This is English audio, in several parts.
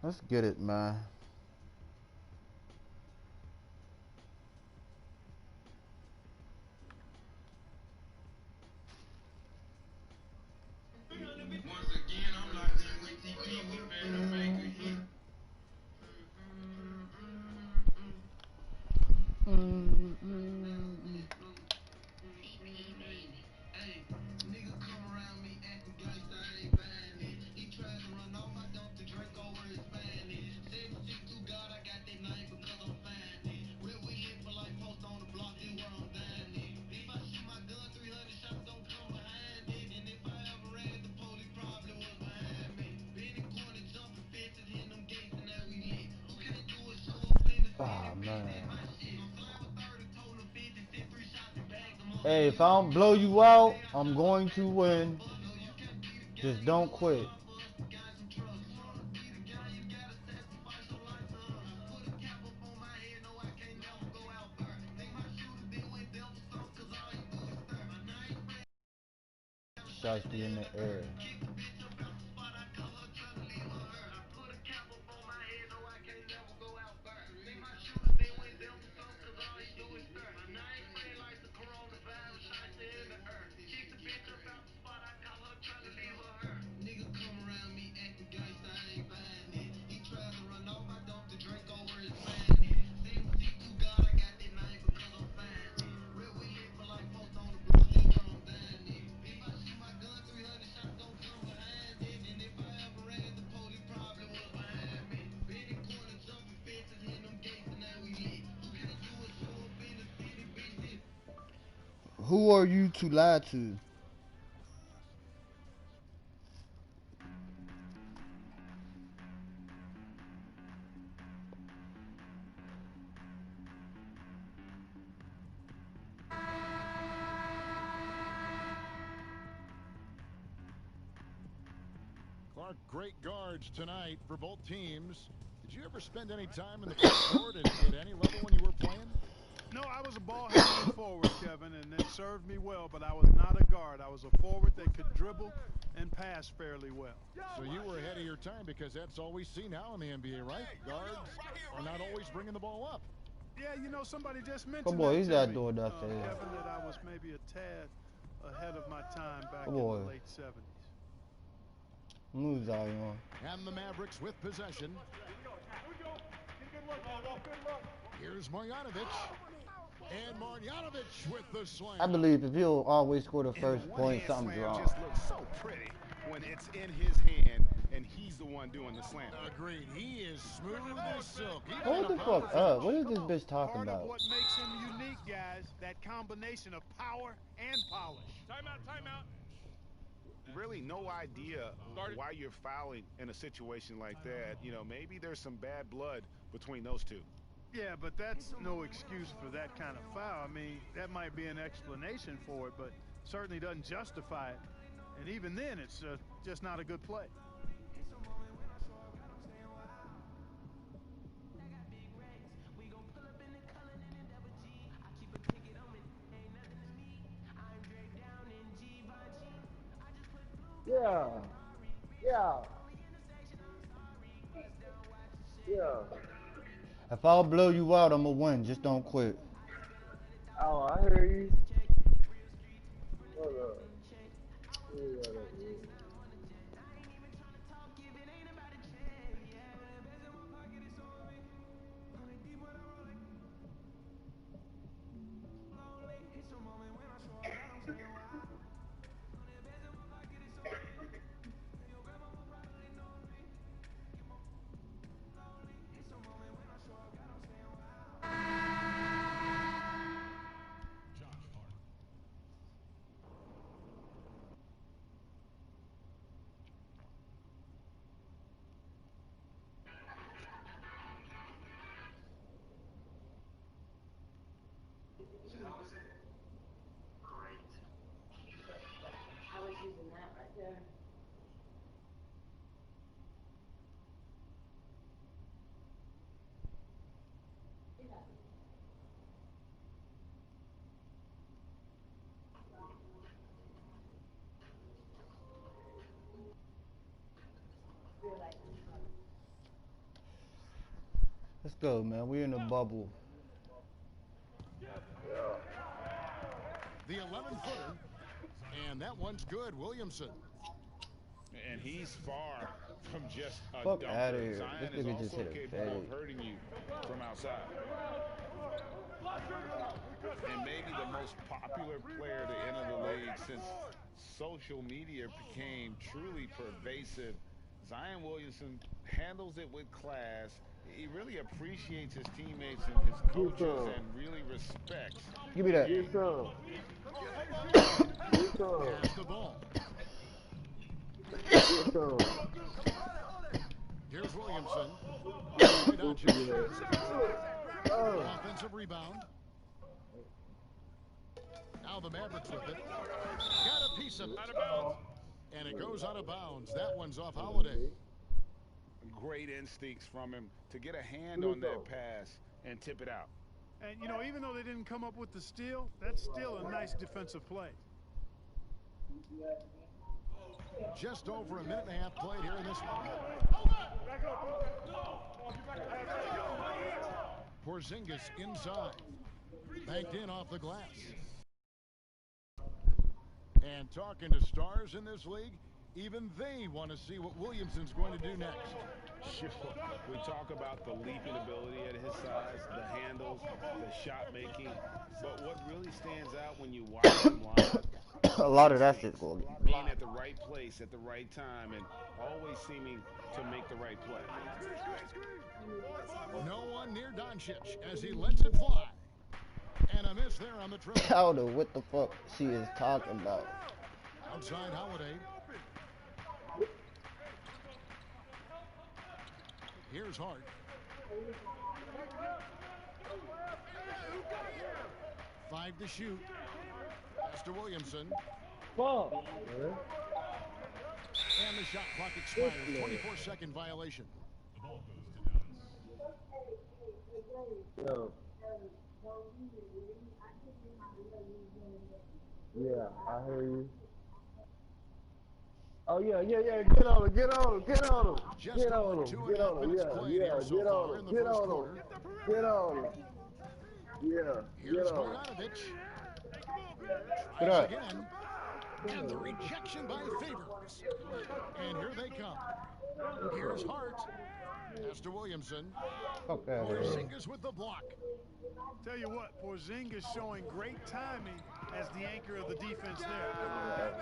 Let's get it, man. Oh man. Hey, if I don't blow you out, I'm going to win. Just don't quit. Shots be in the air. Who are you to lie to? Clark, great guards tonight for both teams. Did you ever spend any time in the court at any level when you were playing? No, I was a ball-handling forward, Kevin, and it served me well, but I was not a guard. I was a forward that could dribble and pass fairly well. So you were ahead of your time because that's all we see now in the NBA, right? Guards are not always bringing the ball up. Yeah, you know, somebody just mentioned Come on, that he's to not me, doing nothing. Kevin, that I was maybe a tad ahead of my time back Come in on. the late 70s. Move, Zion. And the Mavericks with possession. Here's Marjanovic. And Marjanovic with the slam. I believe if he'll always score the first point, something's wrong. Just looks so pretty when it's in his hand and he's the one doing the slam. Agreed. He is smooth as silk. Hold the fuck up. What is this bitch talking Part about? of what makes him unique, guys, that combination of power and polish. Timeout. Really no idea why you're fouling in a situation like that. You know, maybe there's some bad blood between those two. Yeah, but that's no excuse for that kind of foul. I mean, that might be an explanation for it, but certainly doesn't justify it. And even then, it's just not a good play. Yeah. Yeah. Yeah. If I'll blow you out, I'm gonna win. Just don't quit. Oh, I hear you. Hold up. Let's go, man. We in the bubble. The 11-footer, and that one's good, Williamson. And he's far from just a Fuck dunker. outta here. Zion This is nigga just also hit a capable fade. of hurting you from outside. And maybe the most popular player to enter the league since social media became truly pervasive. Zion Williamson handles it with class. He really appreciates his teammates and his coaches and really respects. Give me that. Pass the ball. Here's Williamson. Offensive rebound. Now the Mavericks with it. Got a piece of it. And it goes out of bounds. That one's off Holiday. Great instincts from him to get a hand on that pass and tip it out. And, you know, even though they didn't come up with the steal, that's still a nice defensive play. Just over a minute and a half played here in this one. Porzingis inside. Banked in off the glass. And talking to stars in this league, even they want to see what Williamson's going to do next. Sure. We talk about the leaping ability at his size, the handles, the shot making. But what really stands out when you watch him live, A lot of that shit's going to being at the right place at the right time and always seeming to make the right play. No one near Doncic as he lets it fly. And a miss there on the triple. I don't know what the fuck she is talking about. Outside Holiday. Here's Hart. Five to shoot. Pass to Williamson. And the shot clock expires. 24-second violation. Yeah, I hear you. Oh yeah, get on him, get on him, get on him, get on him, get on him, get on him, get on him, Here's Bogdanovic. Get Tries up. again. And the rejection by Favors. And here they come. Here's Hart. Pass to Williamson. Fuck that. Porzingis with the block. Tell you what, Porzingis showing great timing as the anchor of the defense there.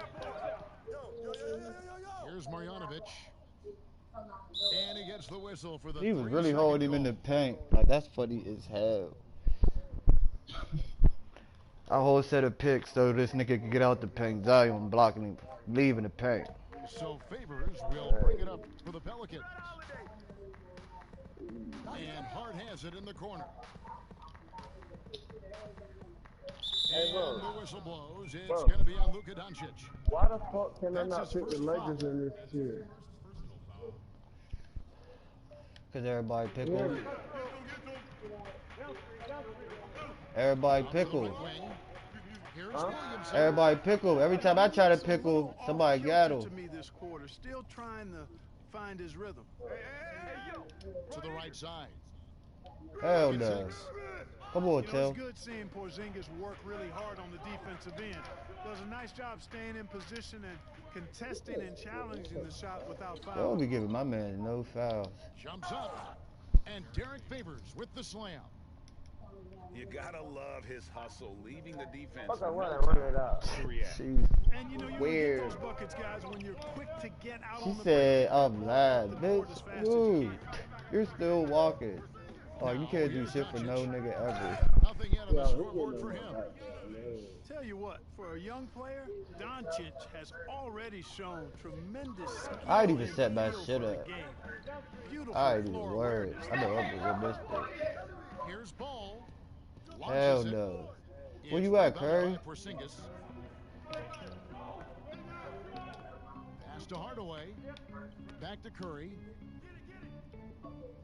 Here's Marjanovic. And he gets the whistle for the He was really 3-second holding him in goal. the paint. Like, that's funny as hell. A whole set of picks so this nigga could get out the paint. Zion blocking him, leaving the paint. So Favors will bring it up for the Pelicans. And Hart has it in the corner. And the whistle blows. It's going to be on Luka Doncic. Why the fuck can I That's not his pick the first Lakers foul. in this shit? Because everybody pickle. Everybody pickle. Wing. Here's Williamson. Everybody pickle. Every time I try to pickle, somebody got him. To me this quarter, still trying to find his rhythm. To the right side. Hell no. Come on, You know, Till. it's good seeing Porzingis work really hard on the defensive end. Does a nice job staying in position and contesting and challenging the shot without They foul. don't be giving my man no fouls. Jumps up. And Derek Favors with the slam. You gotta love his hustle, leaving the defense. Fuck, I no wanna time run it out. to react. She, And you know, you Weird. get those buckets, guys, when you're quick to get out she on the said, break. I'm lying. The board Bitch, as fast as you dude, can. you're still walking. Oh, you Now, can't do here's shit for no Doncic. nigga ever. Nothing yet on the scoreboard for him. Tell you what, for a young player, Doncic has already shown tremendous skill I ain't even and set my feel shit for the up. game. Beautiful I ain't even floor worried. awareness. I know I'm gonna win this bitch. Here's Ball. Hell Launches it. no. Where It's you at, rebounded Curry? by Porzingis. Pass to Hardaway. Back to Curry.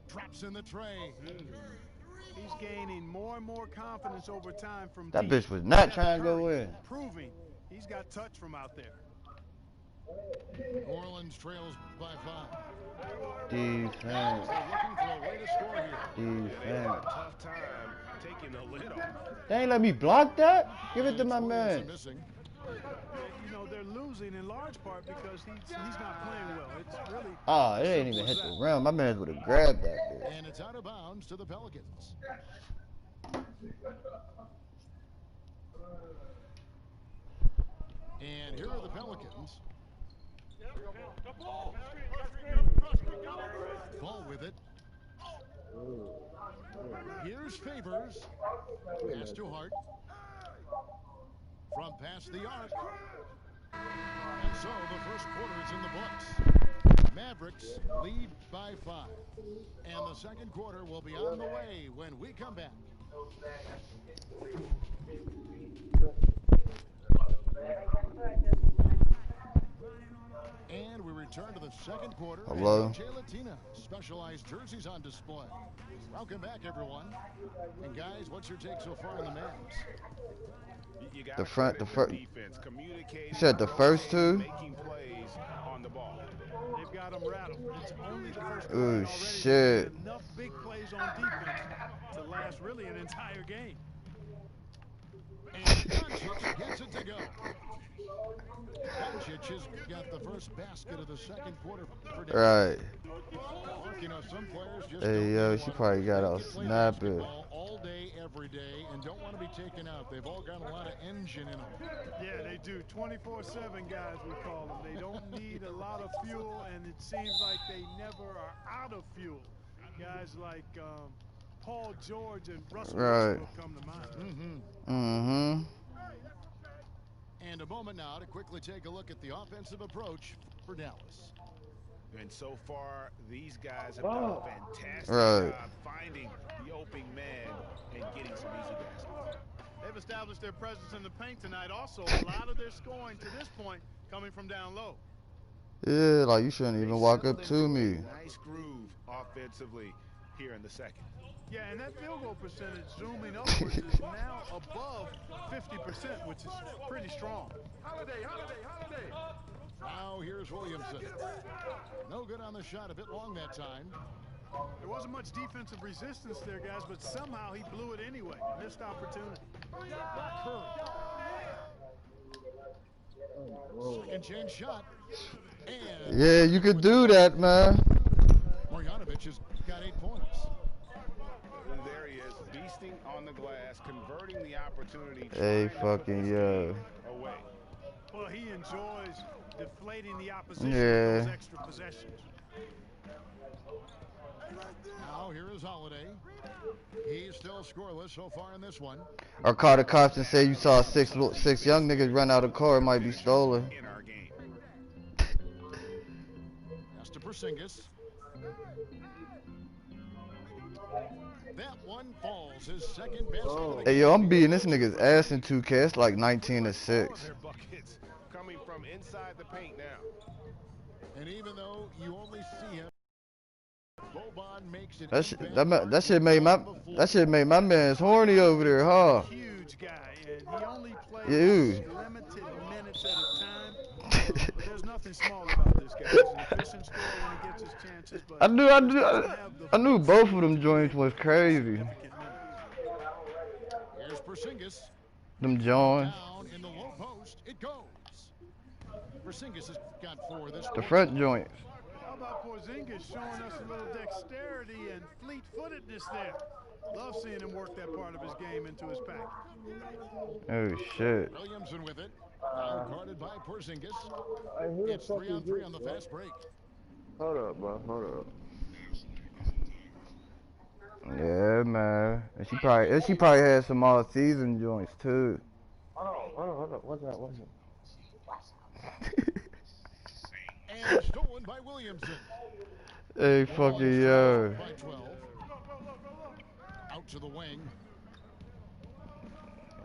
Drops in the tray. He's gaining more and more confidence over time from That deep. bitch was not trying to go Curry in. Proving he's got touch from out there. New Orleans trails by 5. Defense. They're looking for a way to the score here. Defense. Tough time taking the lid off. They ain't let me block that. Give it to my man. Missing. You know, they're losing in large part because he's not playing well. It's really Oh, it ain't even hit the rim. My man would have grabbed that bitch. And it's out of bounds to the Pelicans. And here are the Pelicans. Ball with it. Here's Favors. Pass to Hart. From past the arc. And so the first quarter is in the books. Mavericks lead by 5. And the second quarter will be on the way when we come back. And we return to the second quarter. Hello. Gelatina specialized jerseys on display. Welcome back, everyone. And guys, what's your take so far on the Mavs? The front, the first. Defense, You said the first two. making plays on the ball. they've got them rattled. It's only the first Oh, quarter already. shit. Enough big plays on defense to last really an entire game. And Doncic gets it to go. Doncic has got the first basket of the second quarter for Right. You know, some players just Hey, yo, she probably got out play snapping. basketball all day, every day, and don't want to be taken out. They've all got a lot of engine in them. Yeah, they do. 24/7 guys, we call them. They don't need a lot of fuel, and it seems like they never are out of fuel. Guys like Paul George and Russell Westbrook come to mind. Mm-hmm. And a moment now to quickly take a look at the offensive approach for Dallas. And so far, these guys have done a fantastic Right. job finding the opening man and getting some easy baskets. They've established their presence in the paint tonight. Also, a lot of their scoring to this point coming from down low. Yeah, like you shouldn't even walk up Settled to into me. a nice groove offensively here in the second. Yeah, and that field goal percentage zooming upwards is now above 50%, which is pretty strong. Holiday. Now here's Williamson. No good on the shot, a bit long that time. There wasn't much defensive resistance there, guys, but somehow he blew it anyway. Missed opportunity. Second change shot. And Yeah, you could do that, man. Marjanovic has got 8 points. And there he is, beasting on the glass, converting the opportunity. Hey, trying to put fucking this yo. game away. Well, he enjoys deflating the opposition Yeah. with those extra possessions. Now here is Holiday. He's still scoreless so far in this one. Or call the cops and say you saw six young niggas run out of the car. It might be stolen. In our game. That's to Porzingis. That one falls, his second best. Hey, yo, I'm beating this nigga's ass in 2K. It's like 19-6. Their buckets coming from inside the paint now. And even though you only see him, Boban makes it. That shit made my man's horny over there, huh? Huge guy, and he only plays Dude. limited minutes at a time. But there's nothing small about this guy. He's an efficient scorer when he gets his chances. But I knew both of them joints was crazy. Here's Porzingis. Them joints. Down in the low post, it goes. Porzingis has got 4 this The quarter. front joints. How about Porzingis showing us a little dexterity and fleet-footedness there? Love seeing him work that part of his game into his pack. Oh, shit. Williamson with it. Now guarded by Porzingis. It's 3-on-3 on the fast break. Hold up, bro. Hold up. Yeah, man. And she probably had some all-season joints, too. Hold up. What's that? And stolen by Williamson. Hey, fucking yo. By 12. Out to the wing.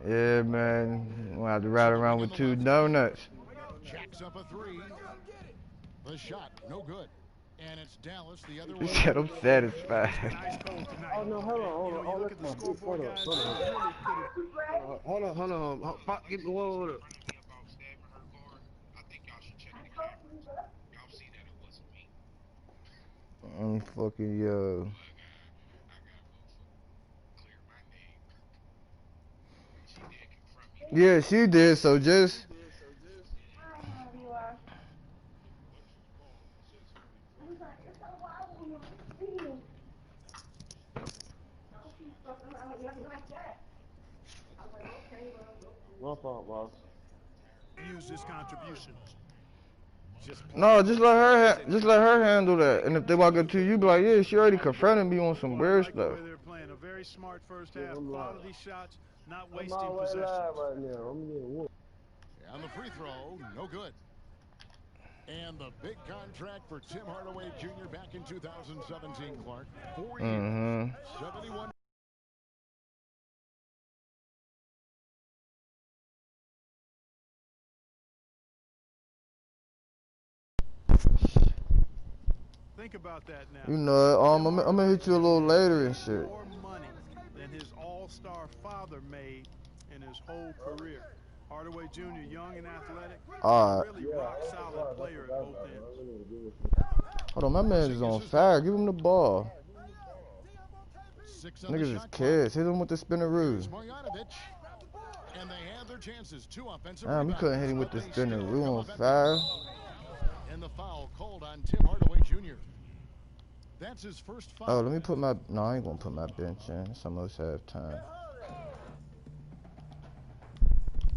Yeah, man. We'll have to ride around with 2 donuts. Jacks up a 3. The shot, no good. And it's Dallas the other He way. said I'm satisfied. Nice goal tonight. Oh, no, hold on. You know, you look at the scoreboard, guys. Hold on. Fuck, get the wall up. I'm fucking yo. Yeah, she did. So just. My fault, boss. Use this contribution. No, just let her handle that. And if they walk up to you, be like, yeah, she already confronted me on some weird stuff. The way they're playing a very smart first half, quality shots, not wasting possessions. Right now. I'm getting whooped. And the free throw, no good. And the big contract for Tim Hardaway Jr. back in 2017, Clark. 4 years, 71. Think about that now. You know it. I'm gonna hit you a little later and shit. More money than his all-star father made in his whole career. Hardaway Jr., young and athletic, really rock solid player at both ends. Hold on, my man is on fire. Give him the ball. Niggas is kids. Hit him with the spinneroo. And they have their chances. 2 offensive Damn, you couldn't hit him with the spinneroo on fire. And the foul called on Tim Hardaway Jr. That's his first foul. Oh, let me put my. No, I ain't gonna put my bench in. It's almost half time.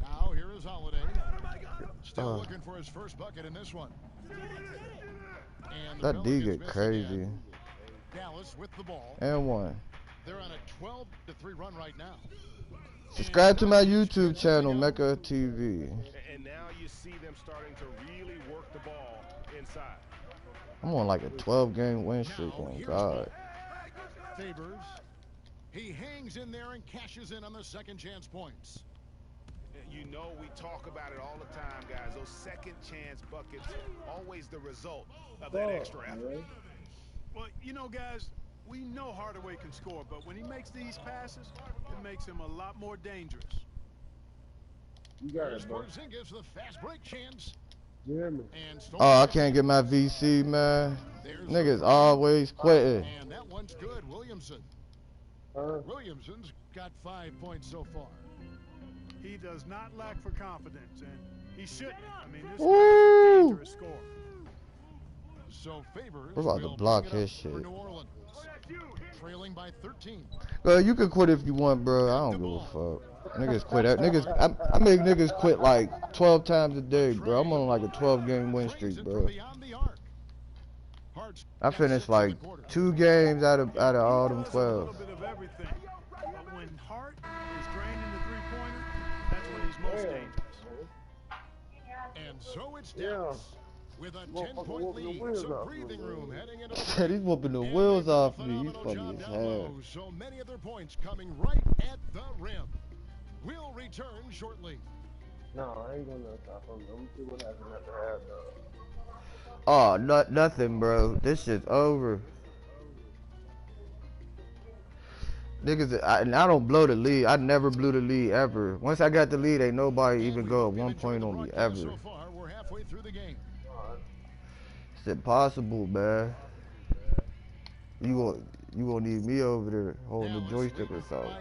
Now here is Holiday. Still looking for his first bucket in this one. And that D get crazy. Again. Dallas with the ball. And one. They're on a 12-3 run right now. Subscribe to my YouTube channel, Mecca TV. And now you see them starting to really work the ball inside. I'm on like a 12-game win streak. Oh God. Favors. He hangs in there and cashes in on the second chance points. You know, we talk about it all the time, guys. Those second chance buckets, always the result of that extra effort. Well, you know, guys, we know Hardaway can score, but when he makes these passes, it makes him a lot more dangerous. You got it, bro. Porzingis with a fast break chance. Yeah, oh, I can't get my VC, man. Niggas always quitting. And that one's good, Williamson. Williamson's got 5 points so far. He does not lack for confidence, and he shouldn't. I mean, this is a dangerous score. So Favors we're about to block his shit. For New Orleans, trailing by 13. Well, you can quit if you want, bro. I don't give a fuck. Niggas quit. I make niggas quit like 12 times a day, bro. I'm on like a 12-game win streak, bro. I finished like 2 games out of all them 12. But when Hart is draining the three-pointer, that's when he's most dangerous. And so it's Dallas with a 10-point lead. So breathing room heading into the he's whooping the wheels off me. He's funny as hell. So many of their points coming right at the rim. We'll return shortly. No, I ain't gonna stop him. Let me see what happens after half, though. Oh, nothing, bro. This shit's over. Niggas, I don't blow the lead. I never blew the lead ever. Once I got the lead, ain't nobody even go at 1 point on me ever. So far, we're halfway through the game. It's impossible, man. You gonna need me over there holding the joystick or something.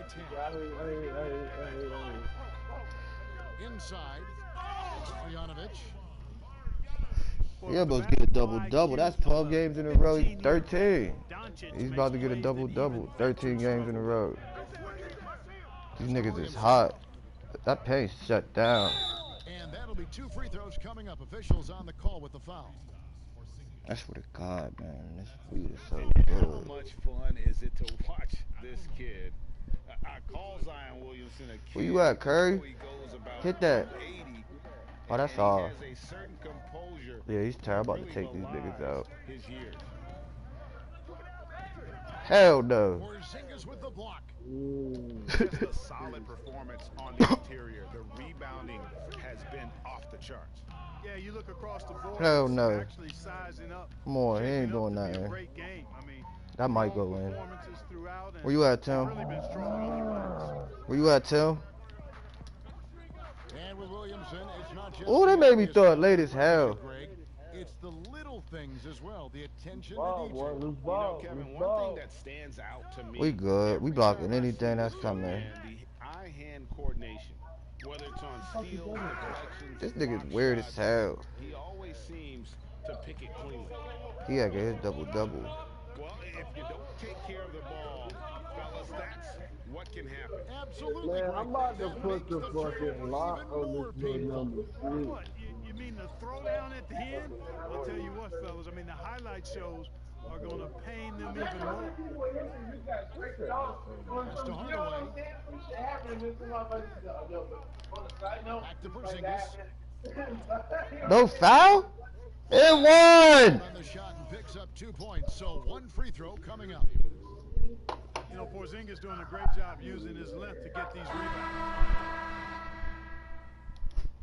Inside, Stojanovich. He almost get a double-double. That's 12 games in a row. 13. He's about to get a double-double. 13 games in a row. These niggas is hot. That paint's shut down. And that'll be 2 free throws coming up. Officials on the call with the foul. I swear to God, man, this weed is so How good. much fun is it to watch this kid? I call Zion Williamson a kid. Where you at, Curry? Hit that. Oh, that's all. Yeah, he's terrible. I'm about to take these niggas out. Hell no. Porzingis with the block. Just a solid performance on the interior. The rebounding has been off the charts. Yeah, you look across the board. Hell no. Actually sizing up. Come on, he ain't doing nothing. Great game. I mean, that might go in. Where you at, Tim? Really been strong. Where you at, Tim? And with Williamson, it's not just oh, they made me throw it late as hell. It's the little things as well. The attention to detail. You know, Kevin, one thing that stands out to me. We good. We blocking anything that's coming. And the eye-hand coordination. Whether it's on steals, deflections, This nigga's block weird as shots, hell. he always seems to pick it cleanly. He gotta get his double-double. Well, if you don't take care of the ball, fellas, that's what can happen. Absolutely. Man, I'm about to That put makes the fucking turnover lock even on more this little painful. number 6. What, you mean the throwdown at the end? I'll tell you what, fellas. I mean, the highlight shows are going to pain them even more. Pass to Hardaway. Back to Porzingis. No foul? It won! On the shot and picks up 2 points. So 1 free throw coming up. You know, Porzingis doing a great job using his length to get these rebounds.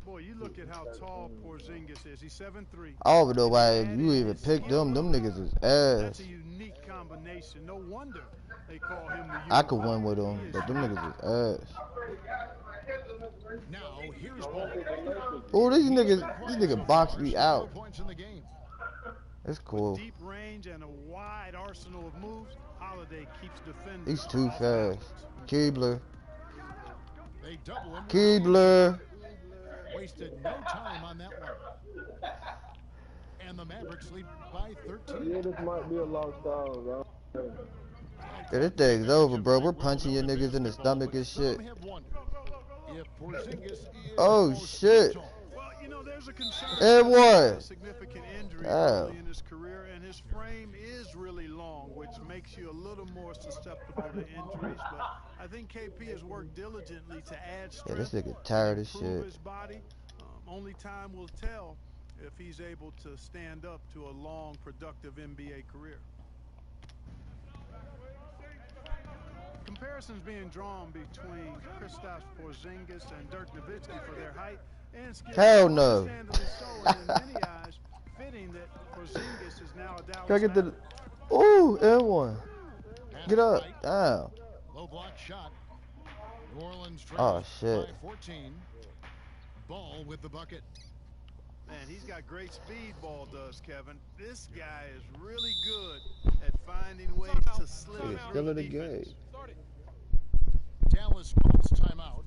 Boy, you look at how tall Porzingis is. He's 7'3". I don't know why you even picked them. Them niggas is That's ass. a unique combination. No wonder they call him the I could win with them, but them niggas is ass. Now here's ball. Oh, this nigga boxed me out. Points in the game. It's cool. With deep range and a wide arsenal of moves, Holiday keeps defending. He's too fast. Keebler. They double him. Keebler. Wasted no time on that one. And the Mavericks lead by 13. Yeah, this might be a long time, bro. Yeah, this thing's over, bro. We're punching your niggas in the stomach and shit. Oh, shit. Well, you know, there's a concern And about what? a significant injury Oh. early in his career, and his frame is really long, which makes you a little more susceptible to injuries. But I think KP has worked diligently to add Yeah, this strength, nigga tired and as improve shit. his body. Only time will tell if he's able to stand up to a long, productive NBA career. Comparisons being drawn between Kristaps Porzingis and Dirk Nowitzki for their height and skill. Hell no. Understandably so, and in many eyes, fitting that Porzingis is now a Dallas Can I get the... Maverick. Ooh, N1. Get up. Down. Low block shot. New Orleans Oh, trails shit. by 14. Ball with the bucket. Man, he's got great speed, Ball does, Kevin. This guy is really good at finding ways to slip He's through still in the defense. game. Dallas calls timeout.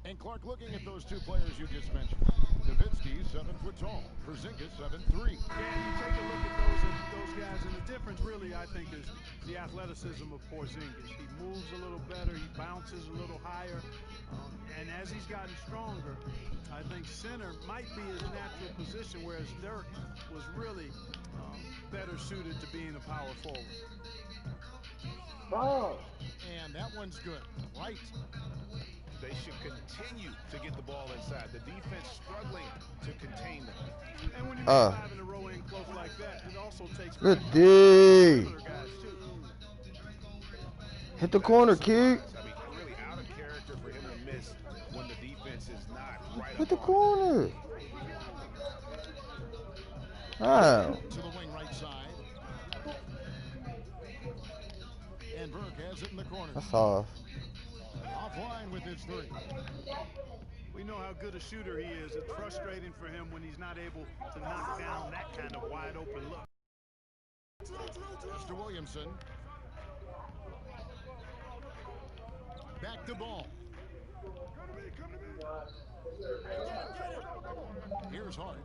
And Clark, looking at those 2 players you just mentioned. Nowitzki, 7 foot tall. Porzingis, 7'3". Yeah, you take a look at those guys, and the difference really, I think, is the athleticism of Porzingis. He moves a little better, he bounces a little higher, and as he's gotten stronger, I think center might be his natural position, whereas Dirk was really better suited to being a power forward. Oh. And that one's good. Right. They should continue to get the ball inside. The defense struggling to contain them. And when you make 5 in a row in close like that, it also takes Good D. guys too. Hit the corner, kid. I mean, really out of character for him to miss when the defense is not right. Hit the corner. Wow. To the wing right side. And Burke has it in the corner. That's off. Offline with his 3. We know how good a shooter he is. It's frustrating for him when he's not able to knock down that kind of wide open look. Mr. Williamson. Back to Ball. Here's Hart.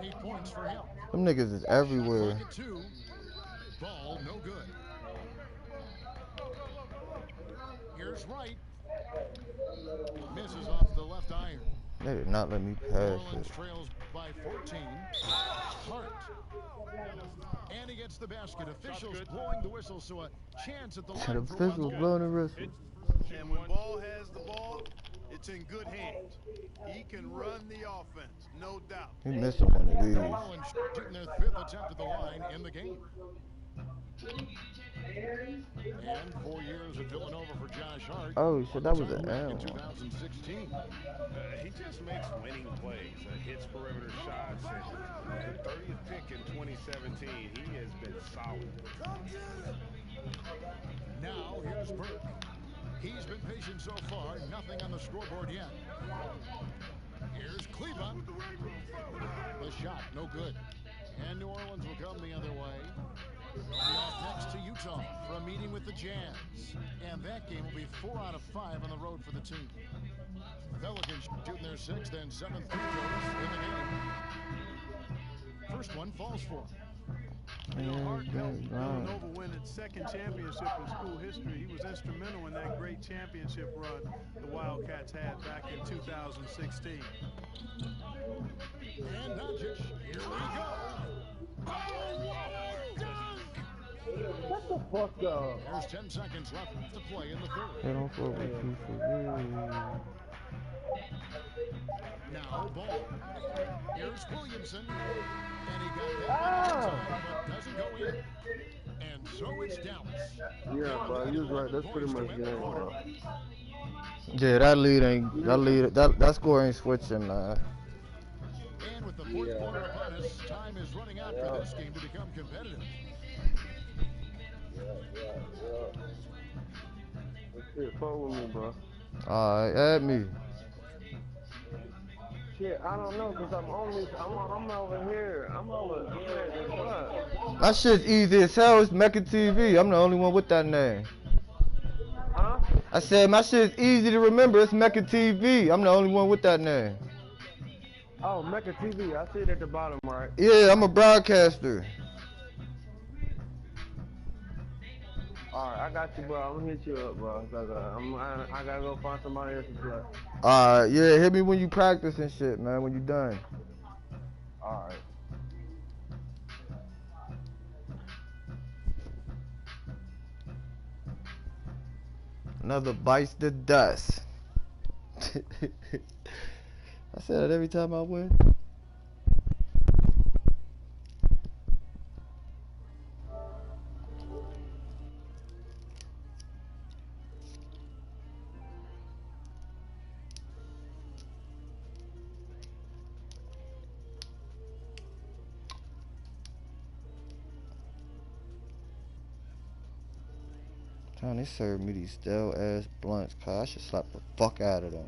8 points for him. Them niggas is everywhere. Shot clock at 2. Ball no good. Here's Wright. Misses off the left iron. They did not let me New pass Orleans it. trails by 14. Hart. And he gets the basket. Officials blowing the whistle, so a chance at the line The for official one. blowing the whistle. And when Ball has the ball, it's in good hands. He can run the offense, no doubt. He missing one of New these. Orleans shooting their 5th attempt at the line in the game. And 4 years at Villanova for Josh Hart. Oh, so that was an Back in L. 2016. He just makes winning plays, hits perimeter shots, and the 30th pick in 2017, he has been solid. Now here's Burke. He's been patient so far, nothing on the scoreboard yet. Here's Kleba. The shot, no good. And New Orleans will come the other way. They'll be off next to Utah. weeks off from meeting with the Jazz. And that game will be 4 out of 5 on the road for the team. Pelicans shooting their 6th and 7th free throws in the game. First one falls for him. You know, Hart helped Villanova win its 2nd championship in school history. He was instrumental in that great championship run the Wildcats had back in 2016. And Doncic, here we go. What the fuck up? There's 10 seconds left to play in the third. They don't fuck with you for Now ball. Here's Williamson. And he got that one inside, but doesn't go in. And so it's Dallas. Yeah, bro, you was right. That's pretty much game, bro. Yeah, that score ain't switching, man. And with the fourth quarter upon us, time is running out for this game to become competitive. Shit, fuck with me, bro. Alright, add me. Shit, I don't know, cause I'm over here. I'm over here at the club. My shit's easy as hell. It's Mecca TV. I'm the only one with that name. Huh? I said my shit's easy to remember. It's Mecca TV. I'm the only one with that name. Oh, Mecca TV. I see it at the bottom, right? Yeah, I'm a broadcaster. Alright, I got you, bro. I'm gonna hit you up, bro. Cause I gotta go find somebody else to play. Alright, yeah, hit me when you practice and shit, man, when you done. Alright. Another bites the dust. I say that every time I win. Damn, they served me these stale ass blunts, cause I should slap the fuck out of them.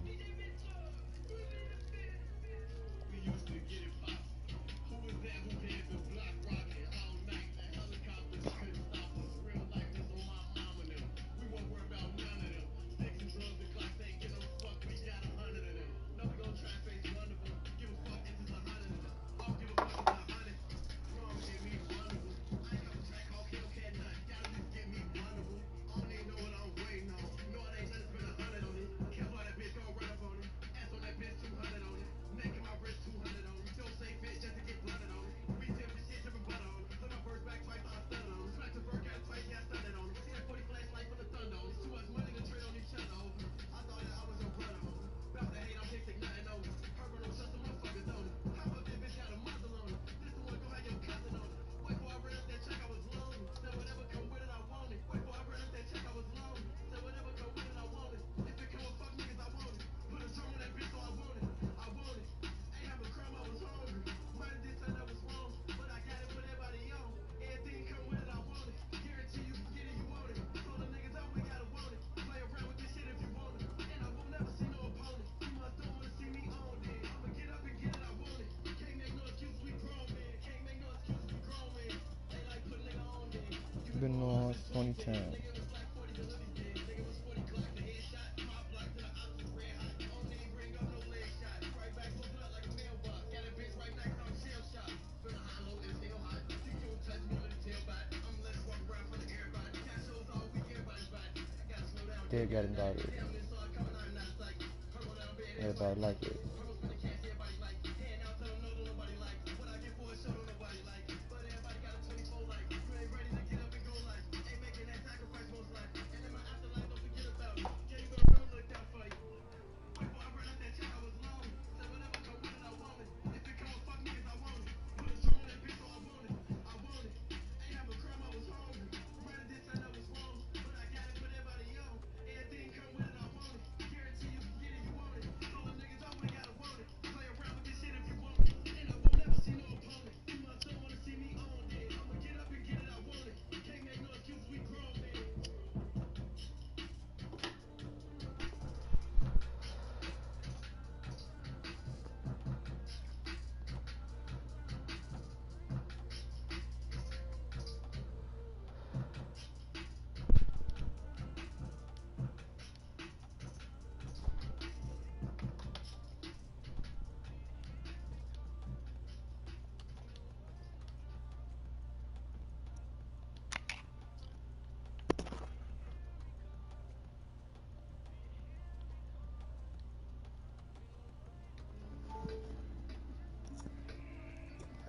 Been on 2010. They got invited. Everybody like it.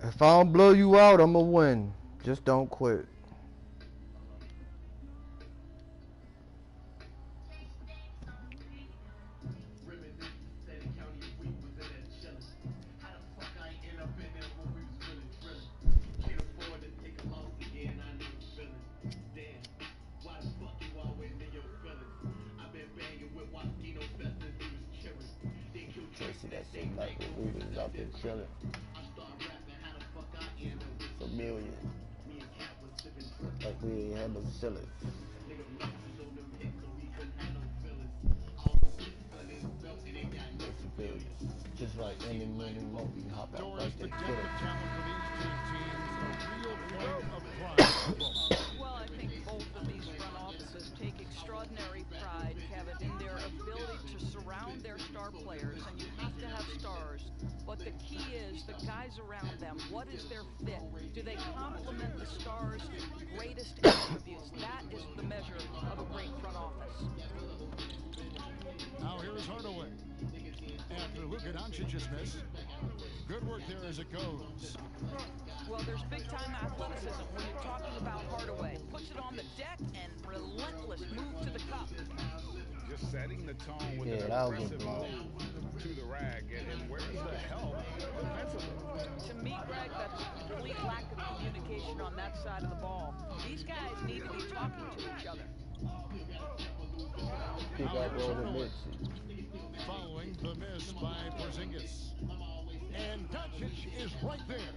If I don't blow you out, I'ma win. Just don't quit. Tracy, that shit like we was out there chilling. Familiar. Like we ain't had no feelings. Just like any minute moment you hop out Doris, like the they depth could. of talent for these two teams, a real point of pride for both. Well, I think both of these front offices take extraordinary pride, Kevin, in their ability to surround their star players, and you have to have stars. But the key is the guys around them. What is their fit? Do they complement the stars' greatest attributes? That is the measure of a great front office. Now here's Hardaway. After Luka Doncic's miss. Good work there as it goes. Well, there's big-time athleticism when you're talking about Hardaway. Puts it on the deck and relentless move to the cup. Just setting the tone with an that'll get aggressive blocked. move to the rag. And where's the help defensively? To me, Greg, that's a complete lack of communication on that side of the ball. These guys need to be talking to each other. Pick up roll the mid. Following the miss by Porzingis. And Doncic is right there.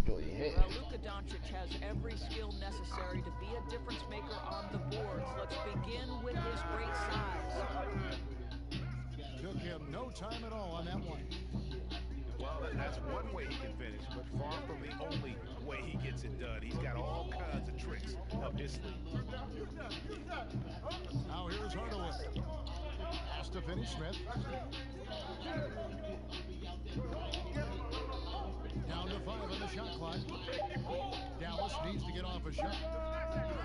Well, Luka Doncic has every skill necessary to be a difference maker on the boards. Let's begin with his great size. Took him no time at all on that one. Well, that's one way he can finish, but far from the only way he gets it done. He's got all kinds of tricks up his sleeve. Now here's Hardaway. Has to finish Smith. Down to 5 on the shot clock. Dallas needs to get off a shot.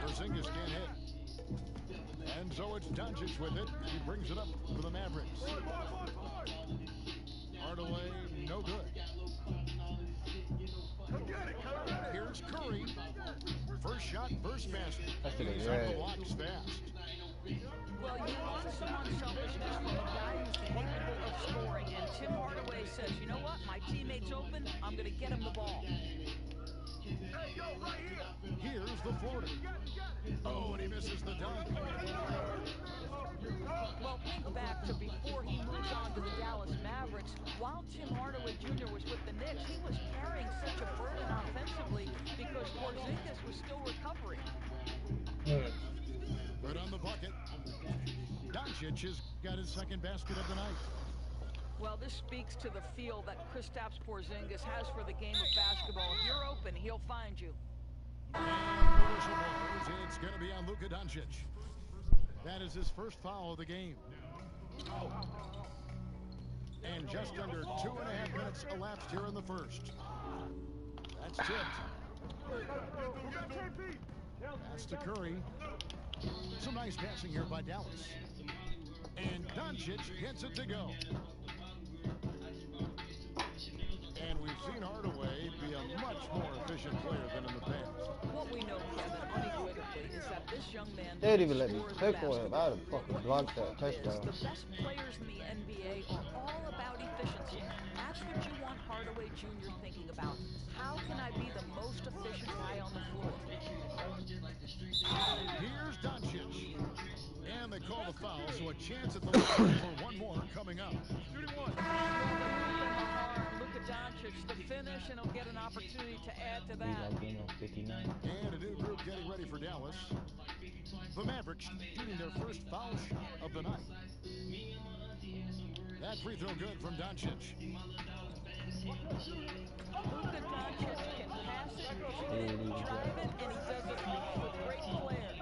Porzingis can't hit. And so it's Doncic with it. He brings it up for the Mavericks. Hardaway, no good. Here's Curry. First shot, first basket. He's on the blocks fast. Well, you want some unselfishness from a guy who's capable of scoring. And Tim Hardaway says, you know what? My teammate's open. I'm going to get him the ball. Here's the floater. Oh, and he misses the dunk. Well, think back to before he moves on to the Dallas Mavericks. While Tim Hardaway Jr. was with the Knicks, he was carrying such a burden offensively because Porzingis was still recovering. Right on the bucket. Doncic has got his second basket of the night. Well, this speaks to the feel that Kristaps Porzingis has for the game of basketball. If you're open, he'll find you. And the whistle blows. It's going to be on Luka Doncic. That is his first foul of the game. And just under 2.5 minutes elapsed here in the first. That's tipped. That's to Curry. Some nice passing here by Dallas. And Doncic gets it to go. And we've seen Hardaway be a much more efficient player than in the past. What we know, Kevin, unequivocally, is that this young man They didn't even let me scores pick the on him. I'd have fucking blocked that basketball. touchdown. The best players in the NBA are all about efficiency. That's what you want Hardaway Jr. thinking about. How can I be the most efficient guy on the floor? Here's Doncic. And they call the foul, so a chance at the line for one more coming up. Luka Doncic to finish, and he'll get an opportunity to add to that. And a new group getting ready for Dallas. The Mavericks shooting their first foul shot of the night. That free throw good from Doncic. Luka Doncic can pass it, drive it, and he does it with great flair.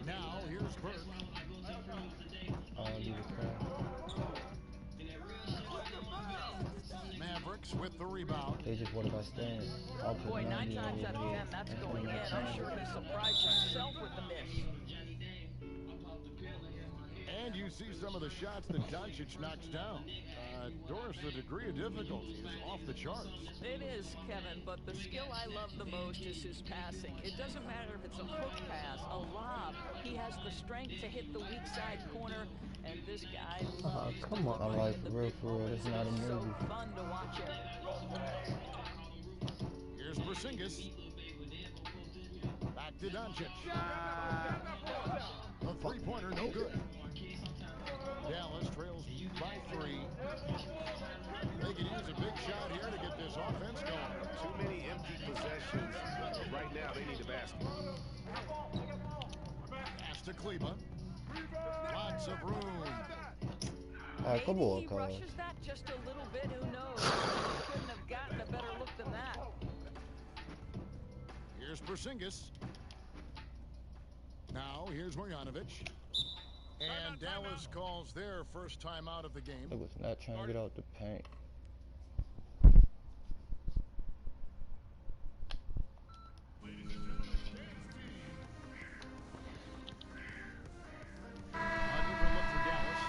Now here's Burke. Mavericks with the rebound. They just worried about staying. Boy, 9 times out of 10, that's going in. I'm sure he surprised himself with the miss. And And you see some of the shots that Doncic knocks down. Doris, the degree of difficulty is off the charts. It is, Kevin, but the skill I love the most is his passing. It doesn't matter if it's a hook pass, a lob. He has the strength to hit the weak side corner, and this guy loves come on. delivering Like, in the for real, big for real. moments. It's not a It's so movie. fun to watch it. Here's Porzingis. Back to Doncic. A three-pointer, no good. Dallas trails by 3. They can use a big shot here to get this offense going. Too many empty possessions. Right now, they need the basket. Pass to Kleba. Lots of room. Alright, come Maybe on, he cuz. rushes that just a little bit. Who knows? He couldn't have gotten a better look than that. Here's Porzingis. Now, here's Marjanovic. And Dallas calls their first time out of the game. It was not trying to get out the paint. A different look for Dallas.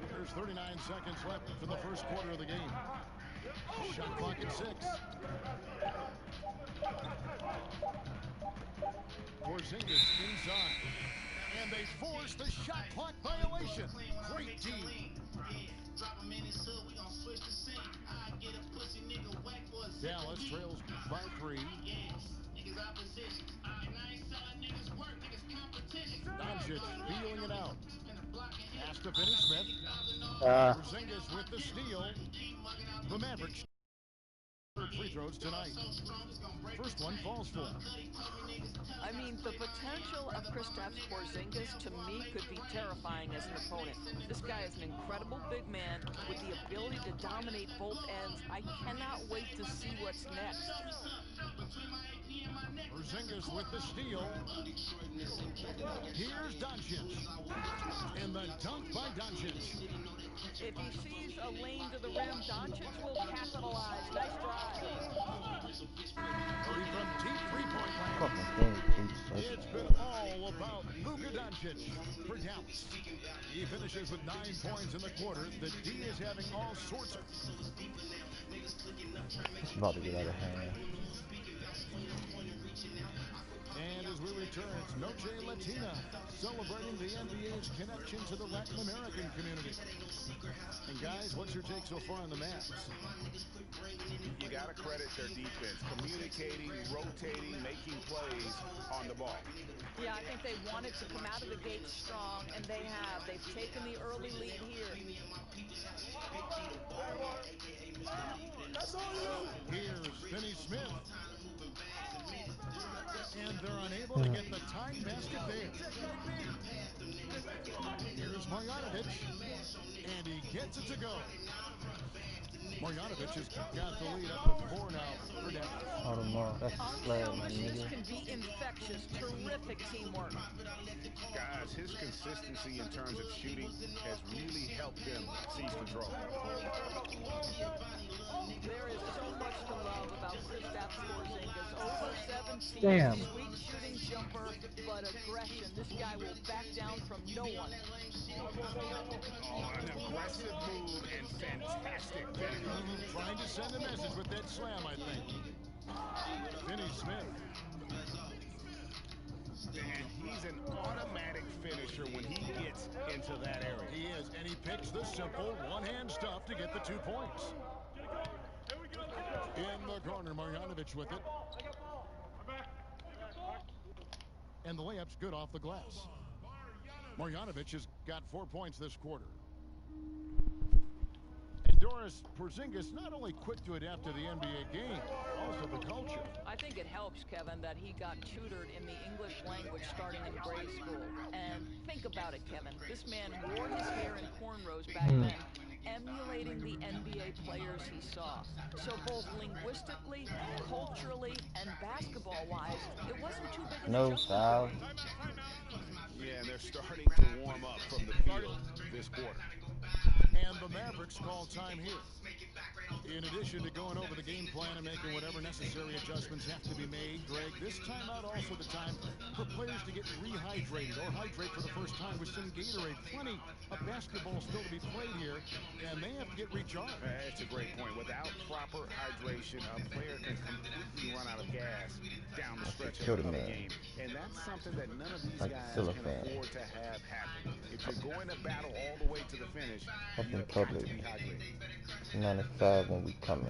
There's 39 seconds left for the first quarter of the game. Shot clock at 6. Porzingis inside. And they force the shot clock violation. Great D. Dallas trails by 3. Doncic feeling it out. Pass to Fb-Smith. Porzingis with the steal. The Mavericks free throws tonight. First one falls for him. I mean, the potential of Kristaps Porzingis to me could be terrifying as an opponent. This guy is an incredible big man with the ability to dominate both ends. I cannot wait to see what's next. Porzingis with the steal. Here's Doncic. And the dunk by Doncic. If he sees a lane to the rim, Doncic will capitalize. Nice drive. Curry from deep three-point land. Fucking thing. It's been all about Luka Doncic for Dallas. He finishes with 9 points in the quarter. The D is having all sorts of... It's about to get out of hand. And as we return, it's Noche Latina, celebrating the NBA's connection to the Latin American community. And guys, what's your take so far on the Mavs? You got to credit their defense, communicating, rotating, making plays on the ball. Yeah, I think they wanted to come out of the gate strong, and they have. They've taken the early lead here. Here's Fb-Smith. And they're unable to get the time basket there. Here's Marjanovic. And he gets it to go. Marjanovic has got the lead up to 4 now for Dallas. I don't know. That's a slab, my These nigga. can be infectious. Terrific teamwork. Guys, his consistency in terms of shooting has really helped them seize control. There is so much to love about Kristaps Porzingis. Over 17, Damn. sweet shooting jumper, but aggression. This guy will back down from no one. Oh, an aggressive move and fantastic finish. Trying to send a message with that slam, I think. Fb-Smith. And he's an automatic finisher when he gets into that area. He is, and he picks the simple one-hand stuff to get the 2 points. In the corner, Marjanovic with it. And the layup's good off the glass. Marjanovic has got 4 points this quarter. And Doris, Porzingis not only quick to adapt to the NBA game, also the culture. I think it helps, Kevin, that he got tutored in the English language starting in grade school. And think about it, Kevin. This man wore his hair in cornrows back then, emulating the NBA players he saw. So both linguistically, culturally, and basketball-wise, it wasn't too big of a No jump. foul. Yeah, and they're starting to warm up from the field this quarter. And the Mavericks call time here. In addition to going over the game plan and making whatever necessary adjustments have to be made, Greg, this timeout also the time for players to get rehydrated or hydrate for the first time with some Gatorade. Plenty of basketball still to be played here, and they have to get recharged. That's a great point. Without proper hydration, a player can completely run out of gas down the stretch of the game. And that's something that none of these guys can afford to have happen. If you're going to battle all the way to the finish, you've got to be hydrated. 95 when we come in.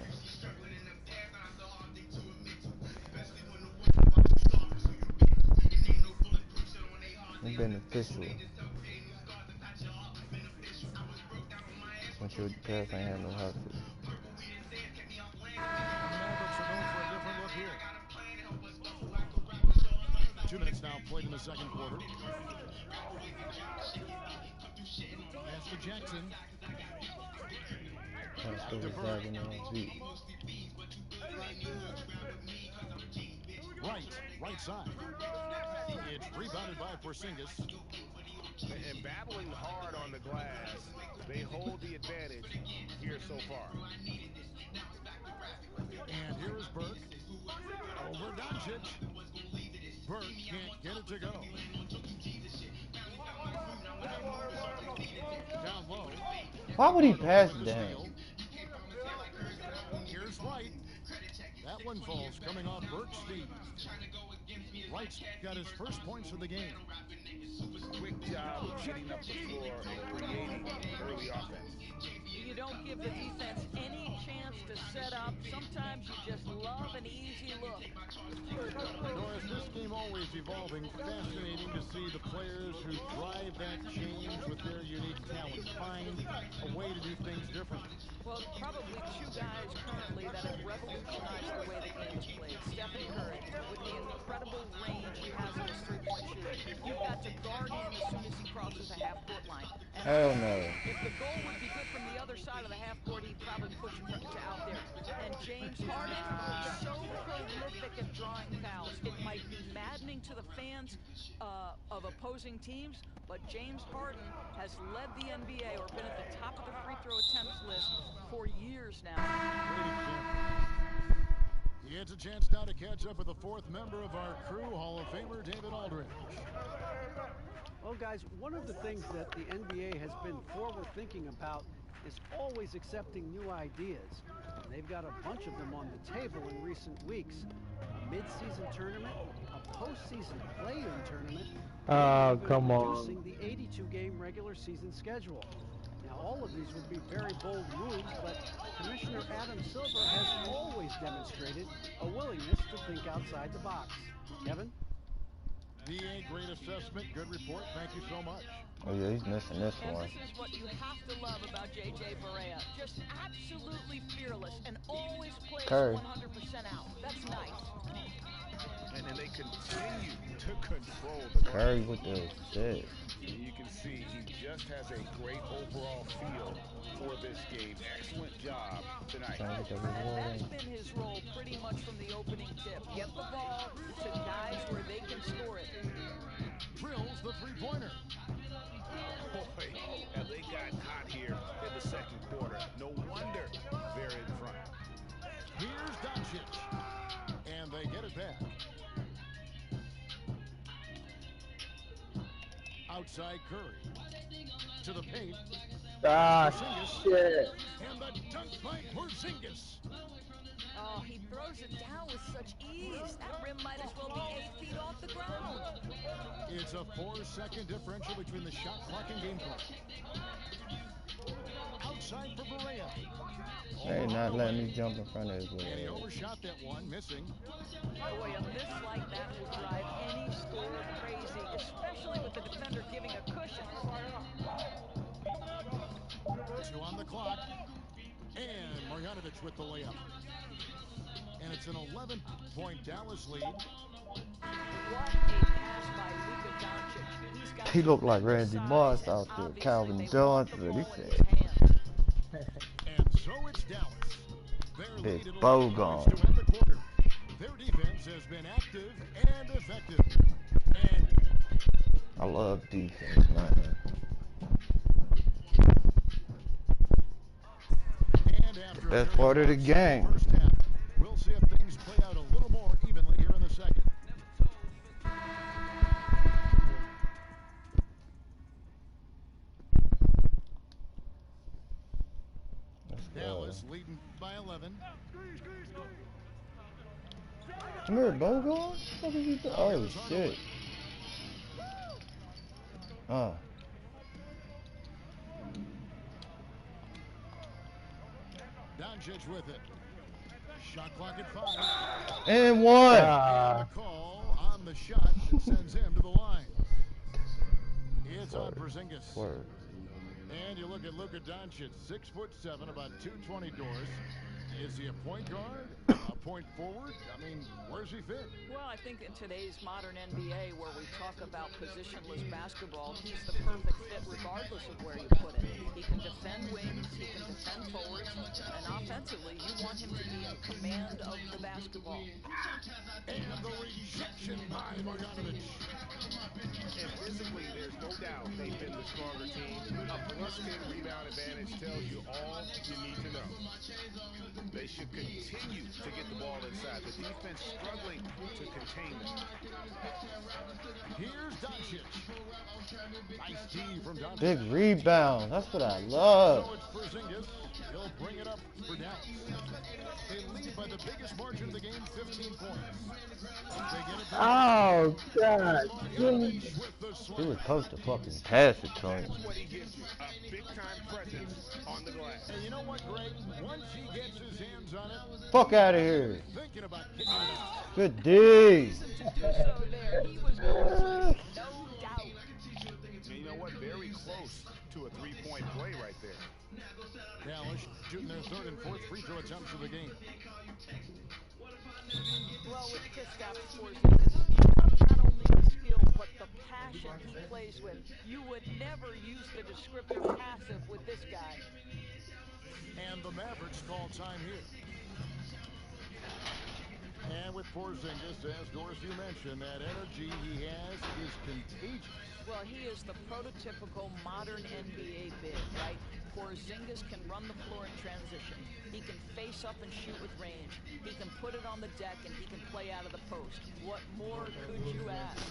We've been official. Once you with the pass, I ain't had no houses. Mavericks are going for a different look here. 2 minutes now played in the second quarter. Pass to Jackson. Right side. It's rebounded by Porzingis. And battling hard on the glass, they hold the advantage here so far. And here is Burke. Over Doncic. Burke can't get it to go. Down low. Why would he pass it down? Here's Wright. That one falls coming off Burke's feet. Wright's got his first points of the game. Quick job of getting up the floor and creating early offense. You don't give the defense any chance to set up. Sometimes you just love an easy look. Norris, this game always evolving. Fascinating to see the players who drive that change with their unique talent find a way to do things differently. Well, probably two guys currently that have revolutionized the way the game is played. Stephen Curry, with the incredible range he has in his three-point shooting. You've got to guard him as soon as he crosses the half-court line. And Hell no. if the goal would be good from the other side of the half-court, he'd probably push him to out there. And James Harden is so prolific at drawing fouls. It might be maddening to the fans of opposing teams, but James Harden has led the NBA or been at the top of the free throw attempts list for years now. He has a chance now to catch up with the fourth member of our crew, Hall of Famer David Aldridge. Well, guys, one of the things that the NBA has been forward-thinking about is always accepting new ideas. And they've got a bunch of them on the table in recent weeks. A mid-season tournament, a postseason play-in tournament, and even reducing the 82-game regular season schedule. Now, all of these would be very bold moves, but Commissioner Adam Silver has always demonstrated a willingness to think outside the box. Kevin? DA, great assessment, good report. Thank you so much. Oh yeah, he's missing this one. And this is what you have to love about J.J. Barea. Just absolutely fearless and always plays 100% out. That's nice. And then they continue to control the Curry with the assist. You can see he just has a great overall feel for this game. Excellent job tonight. That's been his role pretty much from the opening tip. Get the ball to guys where they can score it. Drills the three-pointer. Boy, and they got hot here in the second quarter. No wonder they're in front. Here's Doncic. And they get it back. Outside Curry. To the paint. Shit. And the dunk by Porzingis. Oh, he throws it down with such ease. That rim might as well be 8 feet off the ground. It's a 4-second differential between the shot clock and game clock. Outside for Barea. They're not letting me jump in front of his And he leg. overshot that one, missing. Boy, a miss like that will drive any scorer crazy, especially with the defender giving a cushion. 2 on the clock. And Marjanovic with the layup. And it's an 11-point Dallas lead. What a pass by Luka Doncic. He's got He looked like Randy Moss out there. Calvin Johnson. He said, And so it's Dallas. Their Big lead at 11 Bogon. points to end the quarter. Their defense has been active and effective. And I love defense, man. after That's part of the game. First half. We'll see if things play out a little more evenly here in the second. Dallas leading by 11. Remember Bogon? What is he doing? Oh shit. Doncic with it. Shot clock at 5. And one. A call on the shot that sends him to the line. It's on Porzingis. Word. And you look at Luka Doncic, 6'7", about 220 doors. Is he a point guard? A point forward? I mean, where's he fit? Well, I think in today's modern NBA, where we talk about positionless basketball, he's the perfect fit regardless of where you put him. He can defend wings, he can defend forwards, and offensively, you want him to be in command of the basketball. And the rejection by Bogdanovic. And physically, there's no doubt they've been the stronger team. A +10 rebound advantage tells you all you need to know. They should continue to get the ball inside. The defense struggling to contain them. Here's Doncic. Nice D from Doncic. Big rebound. That's what I love. So it's Porzingis. He'll bring it up for Dallas. They lead by the biggest margin of the game, 15 points. Oh, God. He was supposed to fucking pass it to him. That's what he gives you. A big-time presence on the glass. And you know what, Greg? Once he gets his hands on it, Fuck out of here. thinking about kicking it out. Good D. Reason to do so there. He was going to, no doubt. And you know what? Very close to a three-point play right there. Dallas shooting their third and fourth free throw attempts of the game. Well, with Kristaps Porzingis, not only the skill, but the passion he plays with. You would never use the descriptor passive with this guy. And the Mavericks call time here. And with Porzingis, as Doris, you mentioned, that energy he has is contagious. Well, he is the prototypical modern NBA big, right? Porzingis can run the floor in transition. He can face up and shoot with range. He can put it on the deck, and he can play out of the post. What more could you ask?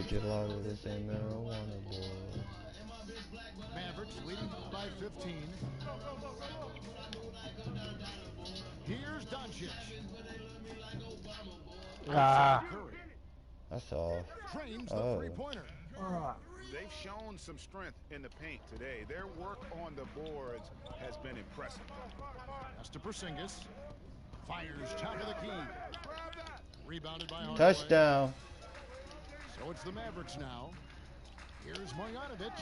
Gelato, this ain't marijuana, boy. Mavericks leading by 15. Here's Doncic. That's off. Trains the three-pointer. They've shown some strength in the paint today. Their work on the boards has been impressive. That's to Porzingis. Fires top of the key. Rebounded by Hardaway. Touchdown. So it's the Mavericks now. Here's Marjanovic.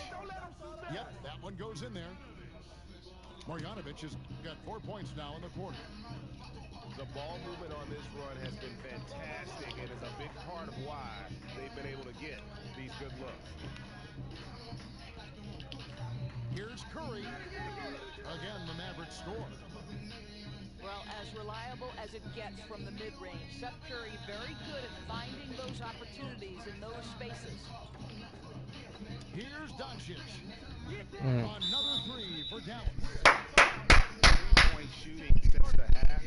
Yep, that one goes in there. Marjanovic has got 4 points now in the quarter. The ball movement on this run has been fantastic and is a big part of why they've been able to get these good looks. Here's Curry. Again, the Mavericks score. Well, as reliable as it gets from the mid-range. Seth Curry very good at finding those opportunities in those spaces. Here's Doncic. Another three for Dallas. Point shooting since the half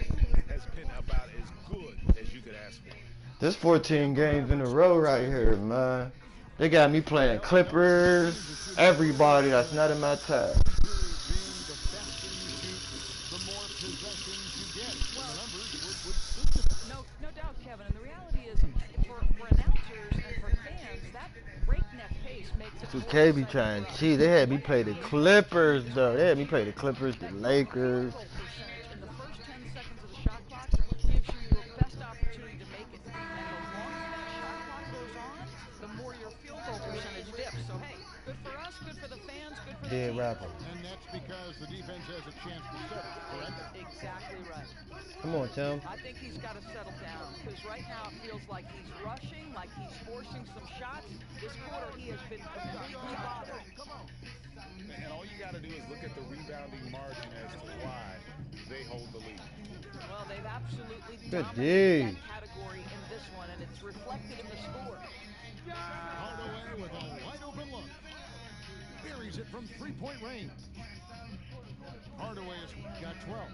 has been about as good as you could ask for. This 14 games in a row right here, man. They got me playing Clippers, everybody that's not in my tab. No doubt, Kevin. And the reality is, for announcers and for fans, that breakneck pace makes it. 2K be trying to cheat. They had me play the Clippers, though. They had me play the Clippers, the Lakers. In the first 10 seconds of the shot clock gives you your best opportunity to make it. And as long as that shot clock goes on, dead rapper. And that's because the defense has a chance to settle, correct? Exactly right. Come on, Tim. I think he's got to settle down because right now it feels like he's rushing, like he's forcing some shots. This quarter he has been completely bothered. And all you got to do is look at the rebounding margin as to why they hold the lead. Well, they've absolutely Good dominated that category in this one, and it's reflected in the score. Hardaway with a wide open look. Buries it from three-point range. Hardaway has got 12.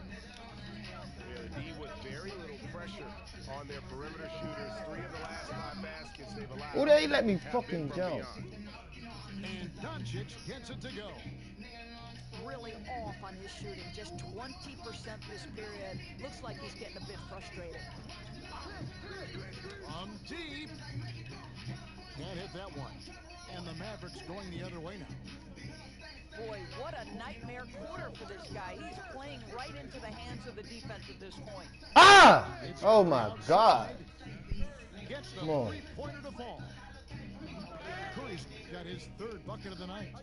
The D with very little pressure on their perimeter shooters. 3 of the last 5 baskets they've allowed. Oh, they let me fucking jump. And Doncic gets it to go. Really off on his shooting, just 20% this period. Looks like he's getting a bit frustrated. From deep. Can't hit that one. And the Mavericks going the other way now. Boy, what a nightmare quarter for this guy. He's playing right into the hands of the defense at this point. Ah! Oh my God. Gets the Come on. three-pointer to fall. Curry's got his 3rd bucket of the night.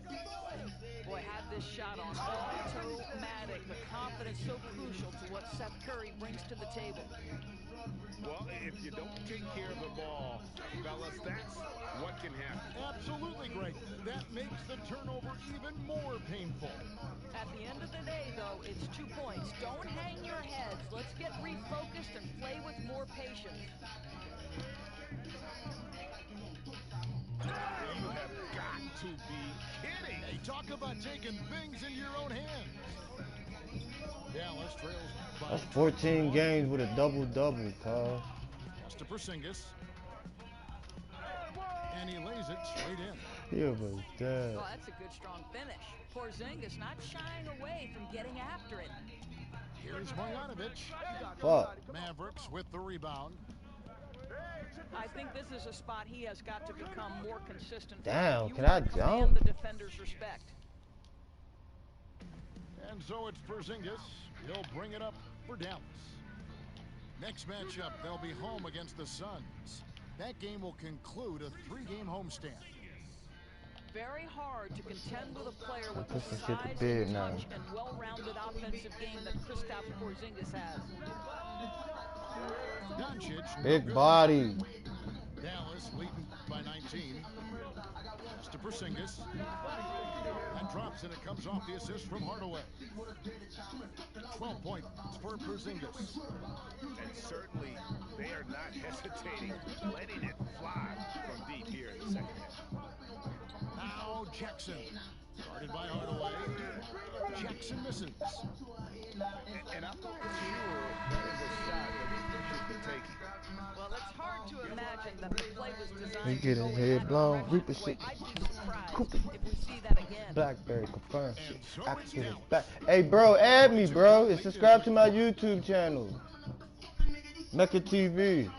Boy, had this shot on automatic. The confidence so crucial to what Seth Curry brings to the table. Well, if you don't take care of the ball, fellas, that's what can happen. Absolutely great. That makes the turnover even more painful. At the end of the day, though, it's 2 points. Don't hang your heads. Let's get refocused and play with more patience. You have got to be kidding. Hey, talk about taking things into your own hands. Dallas trails by That's 14 games with a double-double, Carl. Pass to Porzingis. And he lays it straight in. He was dead. Well, that's a good, strong finish. Porzingis not shying away from getting after it. Here's Marjanovic. Fuck. Mavericks with the rebound. I think this is a spot he has got to become more consistent. Damn, You can I want to command jump? the defender's respect. And so it's Porzingis. He'll bring it up for Dallas. Next matchup, they'll be home against the Suns. That game will conclude a 3-game homestand. Very hard to contend with a player with This the is shit to size bed and now. touch and well-rounded offensive game that Kristaps Porzingis has. Doncic. Big body. Dallas leading by 19. Pass to Porzingis. And drops, and it comes off the assist from Hardaway. 12 points for Porzingis. And certainly they are not hesitating, letting it fly from deep here in the second half. Now Jackson. Guarded by Hardaway. Jackson misses. And I'm not sure that is a shot that he should be taking. Well, it's hard to imagine that the play was designed He to get go his in head that blown. direction. Reaper Boy, shit. I'd be surprised if we see that again. Blackberry confirmed shit. And so I it's can get Dallas. it back. Hey, bro, add me, bro. And subscribe to my YouTube channel. Mecca TV.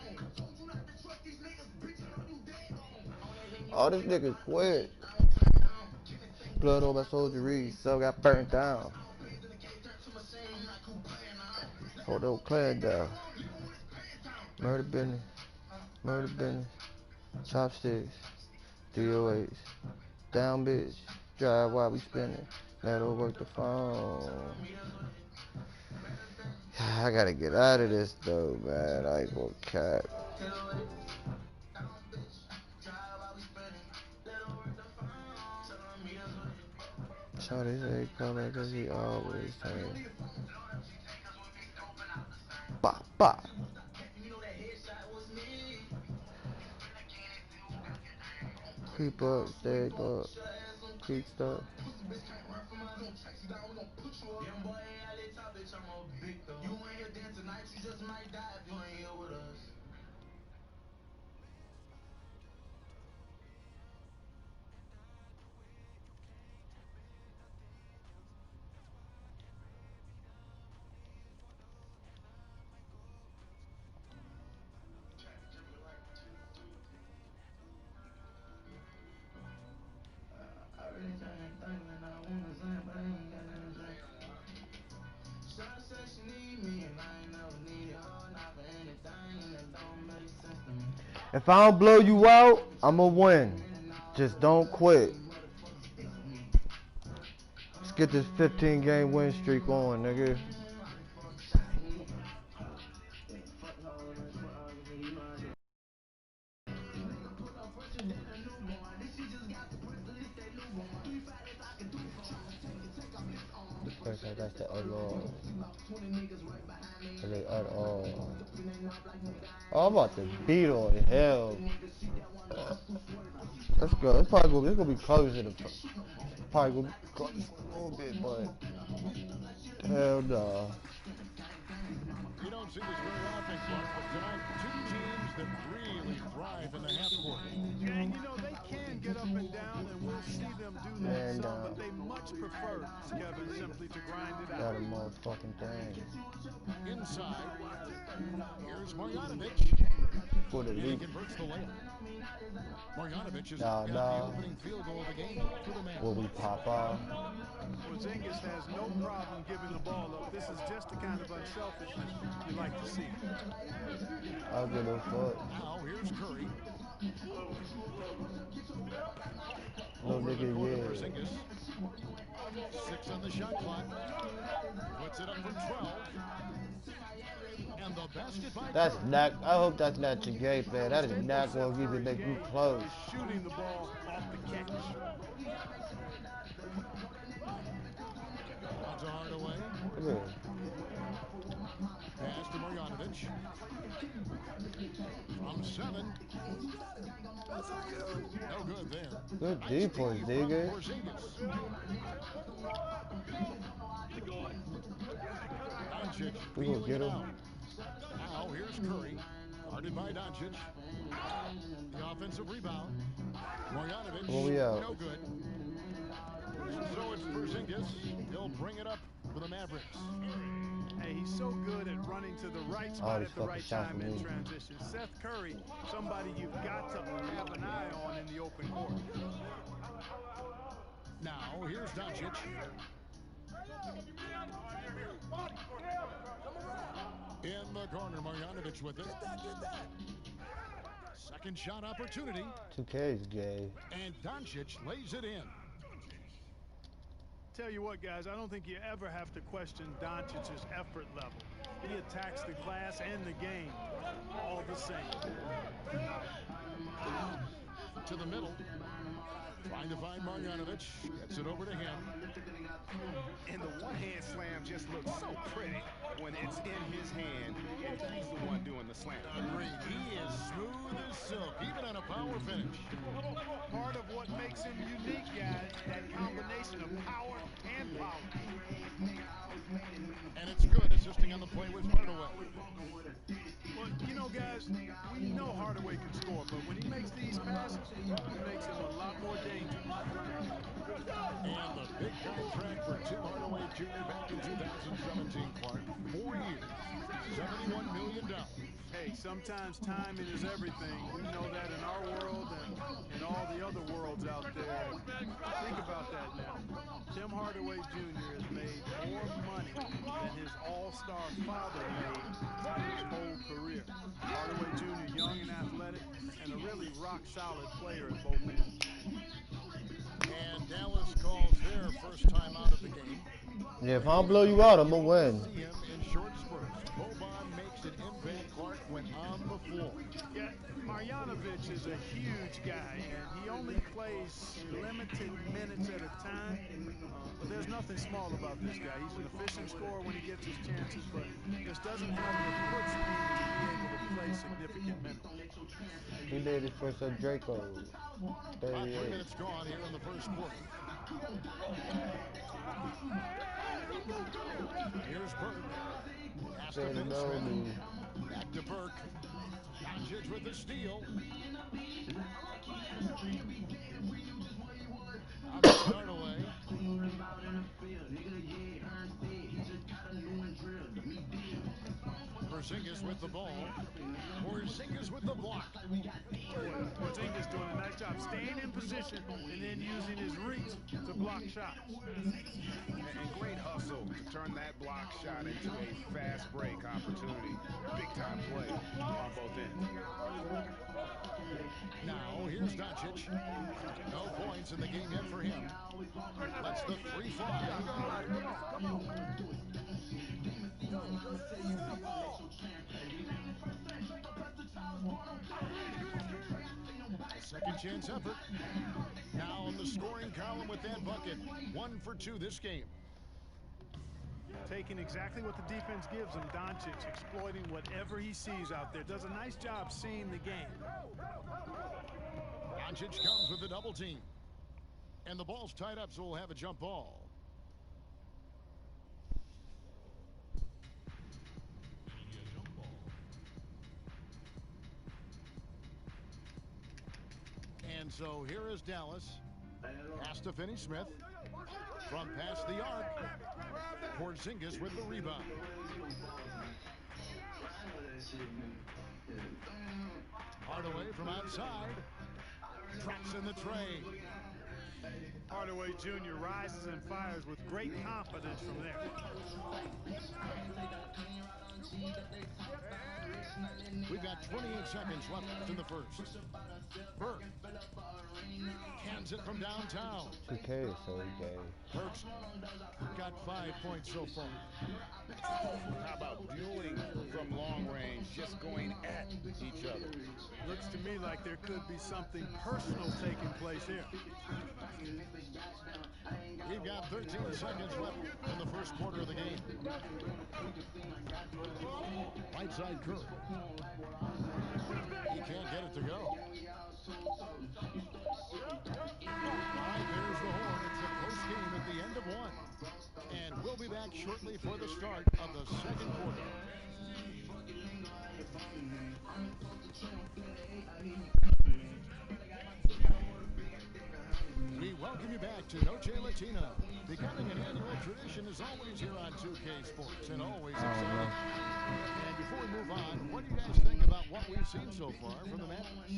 All this niggas quit. Blood on my soldiery, so got burnt down. Hold the clan down. Murder business. Murder business. Chopsticks. 308s. Down bitch. Drive while we spinning. Let her work the phone. I gotta get out of this though, man. I ain't gonna cap. Shawty say come back cause he always turn. Bop, bop. Creep up, stay up, creep up. If I don't blow you out, I'ma win. Just don't quit. get this 15-game win streak on, nigga. That's the all. At all. Oh, I'm about to beat on hell. Let's go. It's gonna be close to the. Probably gonna be close a little bit, but hell no. You don't see this very often, Clark, but tonight, two teams that really thrive in the half court. And you know, they can get up and down, and we'll see them do that some, but they much prefer, Kevin, simply to grind it out. Got a motherfucking thing. Inside, here's Marjanovic. For the lead. Converts the layup. Marjanovic is got the opening field goal of the game for the man. Will we pop off? Porzingis has no problem giving the ball up. This is just the kind of unselfishness you like to see. I'll get a foot. Now here's Curry. Little nigga, yeah. Porzingis. 6 on the shot clock. Puts it up from 12. And the basket by That's not. I hope that's not your game, man. That is not going to even make you close. Shooting the ball off the catch. On to Hardaway. Pass to Marjanovic. From 7. No good there. Good D, Porzingis. We gonna get him. Now here's Curry. Guarded by Doncic. The offensive rebound. Marjanovic. No good. So it's Porzingis. He'll bring it up for the Mavericks. Hey, he's so good at running to the right spot at the right time in transition. Seth Curry, somebody you've got to have an eye on in the open court. Now here's Doncic. In the corner, Marjanovic with it. Second shot opportunity. 2K is gay. And Doncic lays it in. Tell you what, guys, I don't think you ever have to question Doncic's effort level. He attacks the glass and the game all the same. To the middle. Trying to find Marjanovic. Gets it over to him. And the one-hand slam just looks so pretty when it's in his hand and he's the one doing the slam. Agreed. He is smooth as silk, even on a power finish. Part of what makes him unique, guys, that combination of power and power. And it's good assisting on the play with Hardaway. Well, you know, guys, we know Hardaway can score, but when he makes these passes, he makes them a lot more dangerous. And the big contract for Tim Hardaway Jr. back in 2017, Clark. 4 years, $71 million. Hey, sometimes timing is everything. We know that in our world and in all the other worlds out there. Think about that now. Tim Hardaway Jr. has made more money than his all-star father made his whole career. Hardaway Jr., young and athletic, and a really rock-solid player at both ends. And Dallas calls their first time out of the game. Yeah, if I don't blow you out, I'm going to win. See him in short spurts. Boban makes an impact, Clark, when on the floor. Yeah, Marjanovic is a huge guy, and he only plays limited minutes at a time. But there's nothing small about this guy. He's an efficient scorer when he gets his chances, but just doesn't have the foot speed to be able to play significant minutes. He made his first on Draco. 3 minutes gone here in the first quarter. Here's Burke. Pass to Smith. Back to Burke. Doncic with the steal. Out of Hardaway. Porzingis with the ball. Porzingis with the block. Porzingis doing a nice job staying in position and then using his reach to block shots. And great hustle to turn that block shot into a fast break opportunity. Big time play on both ends. Now here's Here's Doncic. No points in the game yet for him. Lets the three fly. Second chance effort. Now on the scoring column with that bucket. 1 for 2 this game. Taking exactly what the defense gives him. Doncic exploiting whatever he sees out there. Does a nice job seeing the game. Doncic comes with the double team. And the ball's tied up, so we'll have a jump ball. And so here is Dallas. Pass to Finney-Smith. From past the arc. Porzingis with the rebound. Hardaway from outside. Drops in the tray. Hardaway Jr. rises and fires with great confidence from there. We've got 28 seconds left in the first. Burke hands it from downtown. 2K is so gay. Burke's got 5 points so far. How about dueling from long range, just going at each other? Looks to me like there could be something personal taking place here. We've got 13 seconds left in the first quarter of the game. Right side Curry. He can't get it to go. All right, there's the horn. It's a close game at the end of one. And we'll be back shortly for the start of the second quarter. We welcome you back to Noche Latina. Becoming an annual tradition is always here on 2K Sports and always exciting. And before we move on, what do you guys think about what we've seen so far from the Mavericks?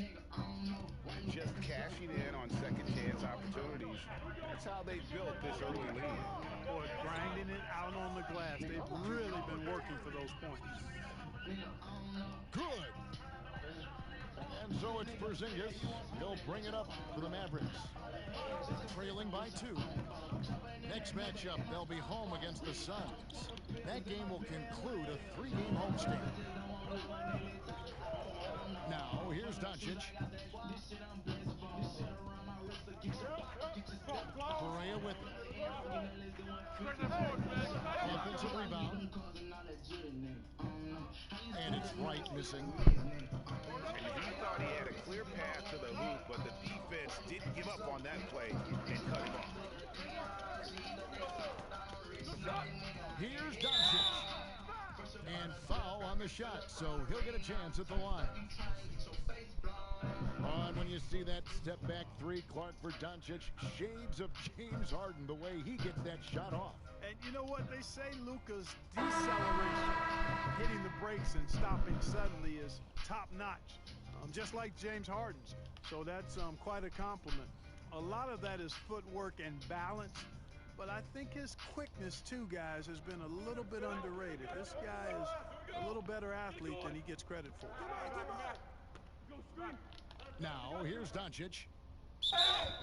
Just cashing in on second chance opportunities. That's how they built this early lead. Boy, grinding it out on the glass. They've really been working for those points. Good. And so it's Porzingis. He'll bring it up for the Mavericks. Trailing by 2. Next matchup, they'll be home against the Suns. That game will conclude a 3-game homestand. Now, here's Doncic. Correa with it. Offensive rebound. And it's right missing. And he thought he had a clear path to the hoop, but the defense didn't give up on that play and cut him off. Here's Doncic. And foul on the shot, so he'll get a chance at the line. On when you see that step back 3, Clark for Doncic. Shades of James Harden, the way he gets that shot off. And you know what they say, Luka's deceleration, hitting the brakes and stopping suddenly is top-notch, just like James Harden's. So that's quite a compliment. A lot of that is footwork and balance, but I think his quickness too, guys, has been a little bit underrated. This guy is a little better athlete than he gets credit for. Now, here's Doncic.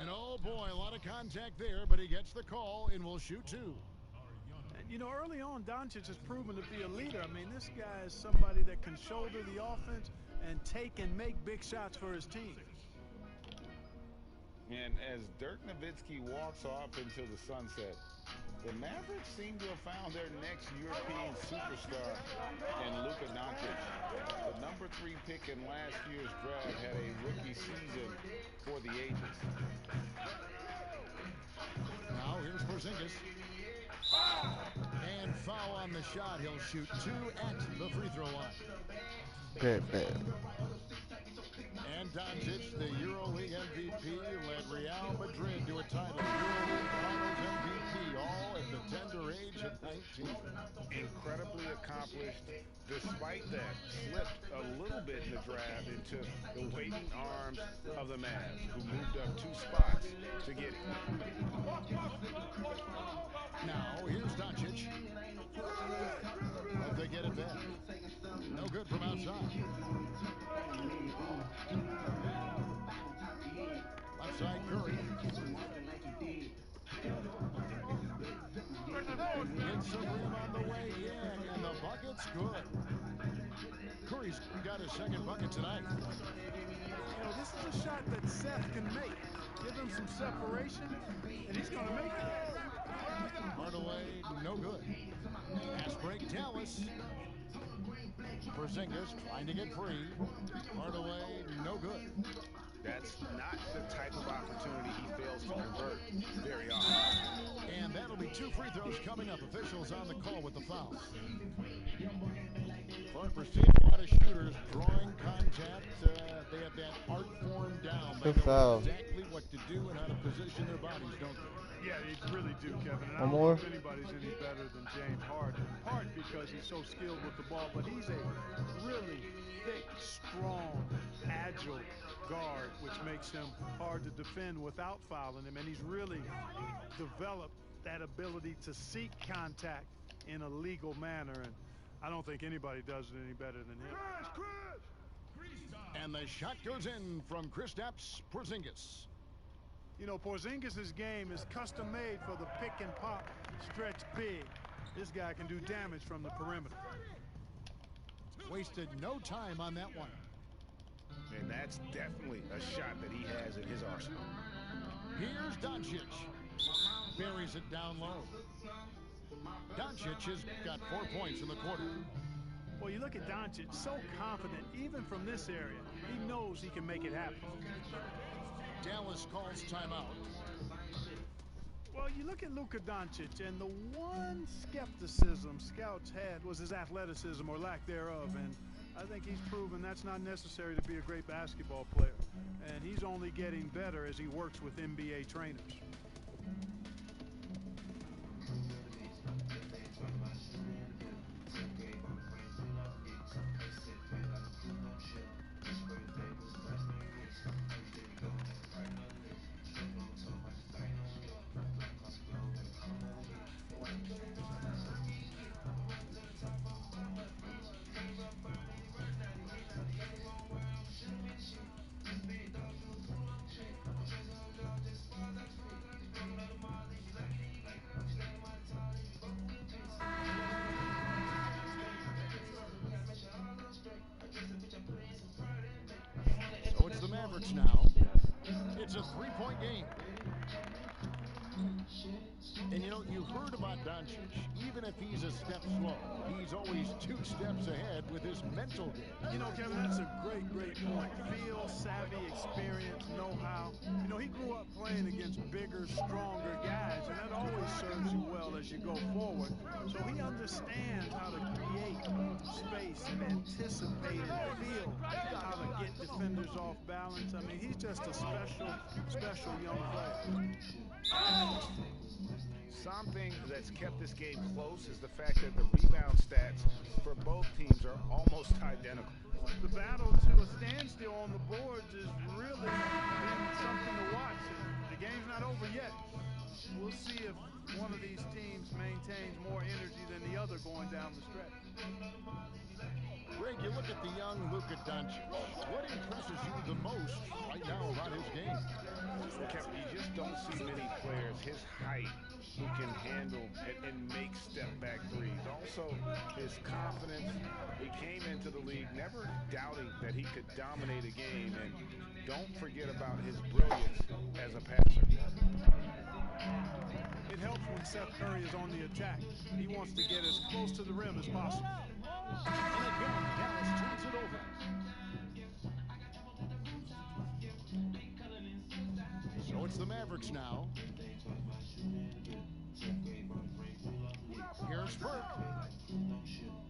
And oh boy, a lot of contact there, but he gets the call and will shoot 2. And you know, early on, Doncic has proven to be a leader. I mean, this guy is somebody that can shoulder the offense and take and make big shots for his team. And as Dirk Nowitzki walks off into the sunset, the Mavericks seem to have found their next European superstar in Luka Doncic. The number 3 pick in last year's draft had a rookie season for the ages. Now here's Porzingis. And foul on the shot. He'll shoot 2 at the free throw line. Bad. And Doncic, the EuroLeague MVP, led Real Madrid to a title. EuroLeague Finals MVP, all at the tender age of 19. Incredibly accomplished. Despite that, slipped a little bit in the draft into the waiting arms of the Mavs, who moved up 2 spots to get him. Now, here's Doncic. But they get it back. No good from outside. Some room on the way in, and the bucket's good. Curry's got his second bucket tonight. You know, this is a shot that Seth can make. Give him some separation, and he's going to make it. Hardaway, no good. Pass break, Dallas. Porzingis trying to get free. Hardaway, no good. That's not the type of opportunity he fails to convert very often. And that'll be 2 free throws coming up. Officials on the call with the foul. Clark, we're seeing a lot of shooters drawing contact. They have that art form down. They know exactly what to do and how to position their bodies, don't they? Yeah, they really do, Kevin. And I don't know if anybody's any better than James Harden. In part because he's so skilled with the ball, but he's a really thick, strong, agile guard, which makes him hard to defend without fouling him. And he's really developed that ability to seek contact in a legal manner. And I don't think anybody does it any better than him. And the shot goes in from Kristaps Porzingis. You know, Porzingis' game is custom made for the pick and pop stretch big. This guy can do damage from the perimeter. Wasted no time on that one. And that's definitely a shot that he has in his arsenal. Here's Doncic. Buries it down low. Doncic has got 4 points in the quarter. Well, you look at Doncic, so confident, even from this area. He knows he can make it happen. Dallas calls timeout. Well, you look at Luka Doncic, and the one skepticism scouts had was his athleticism or lack thereof. And I think he's proven that's not necessary to be a great basketball player. And he's only getting better as he works with NBA trainers. So it's the Mavericks now. It's a 3-point game. And you know, you heard about Doncic. Even if he's a step slow, he's always 2 steps ahead with his mental game. You know, Kevin, that's a great point. Feel, savvy, experience, know-how. You know, he grew up playing against bigger, stronger guys, and that always serves you well as you go forward. So he understands how to create space and anticipate and feel how to get defenders off balance. I mean, he's just a special young player. Something that's kept this game close is the fact that the rebound stats for both teams are almost identical. The battle to a standstill on the boards is really been something to watch. The game's not over yet. We'll see if one of these teams maintains more energy than the other going down the stretch. Greg, you look at the young Luka Doncic. What impresses you the most right now about his game? Well, Kevin, you just don't see many players his height who can handle and make step-back threes. Also, his confidence. He came into the league never doubting that he could dominate a game. And don't forget about his brilliance as a passer. It helps when Seth Curry is on the attack. He wants to get as close to the rim as possible. And again, Dallas turns it over. So it's the Mavericks now. Here's Burke.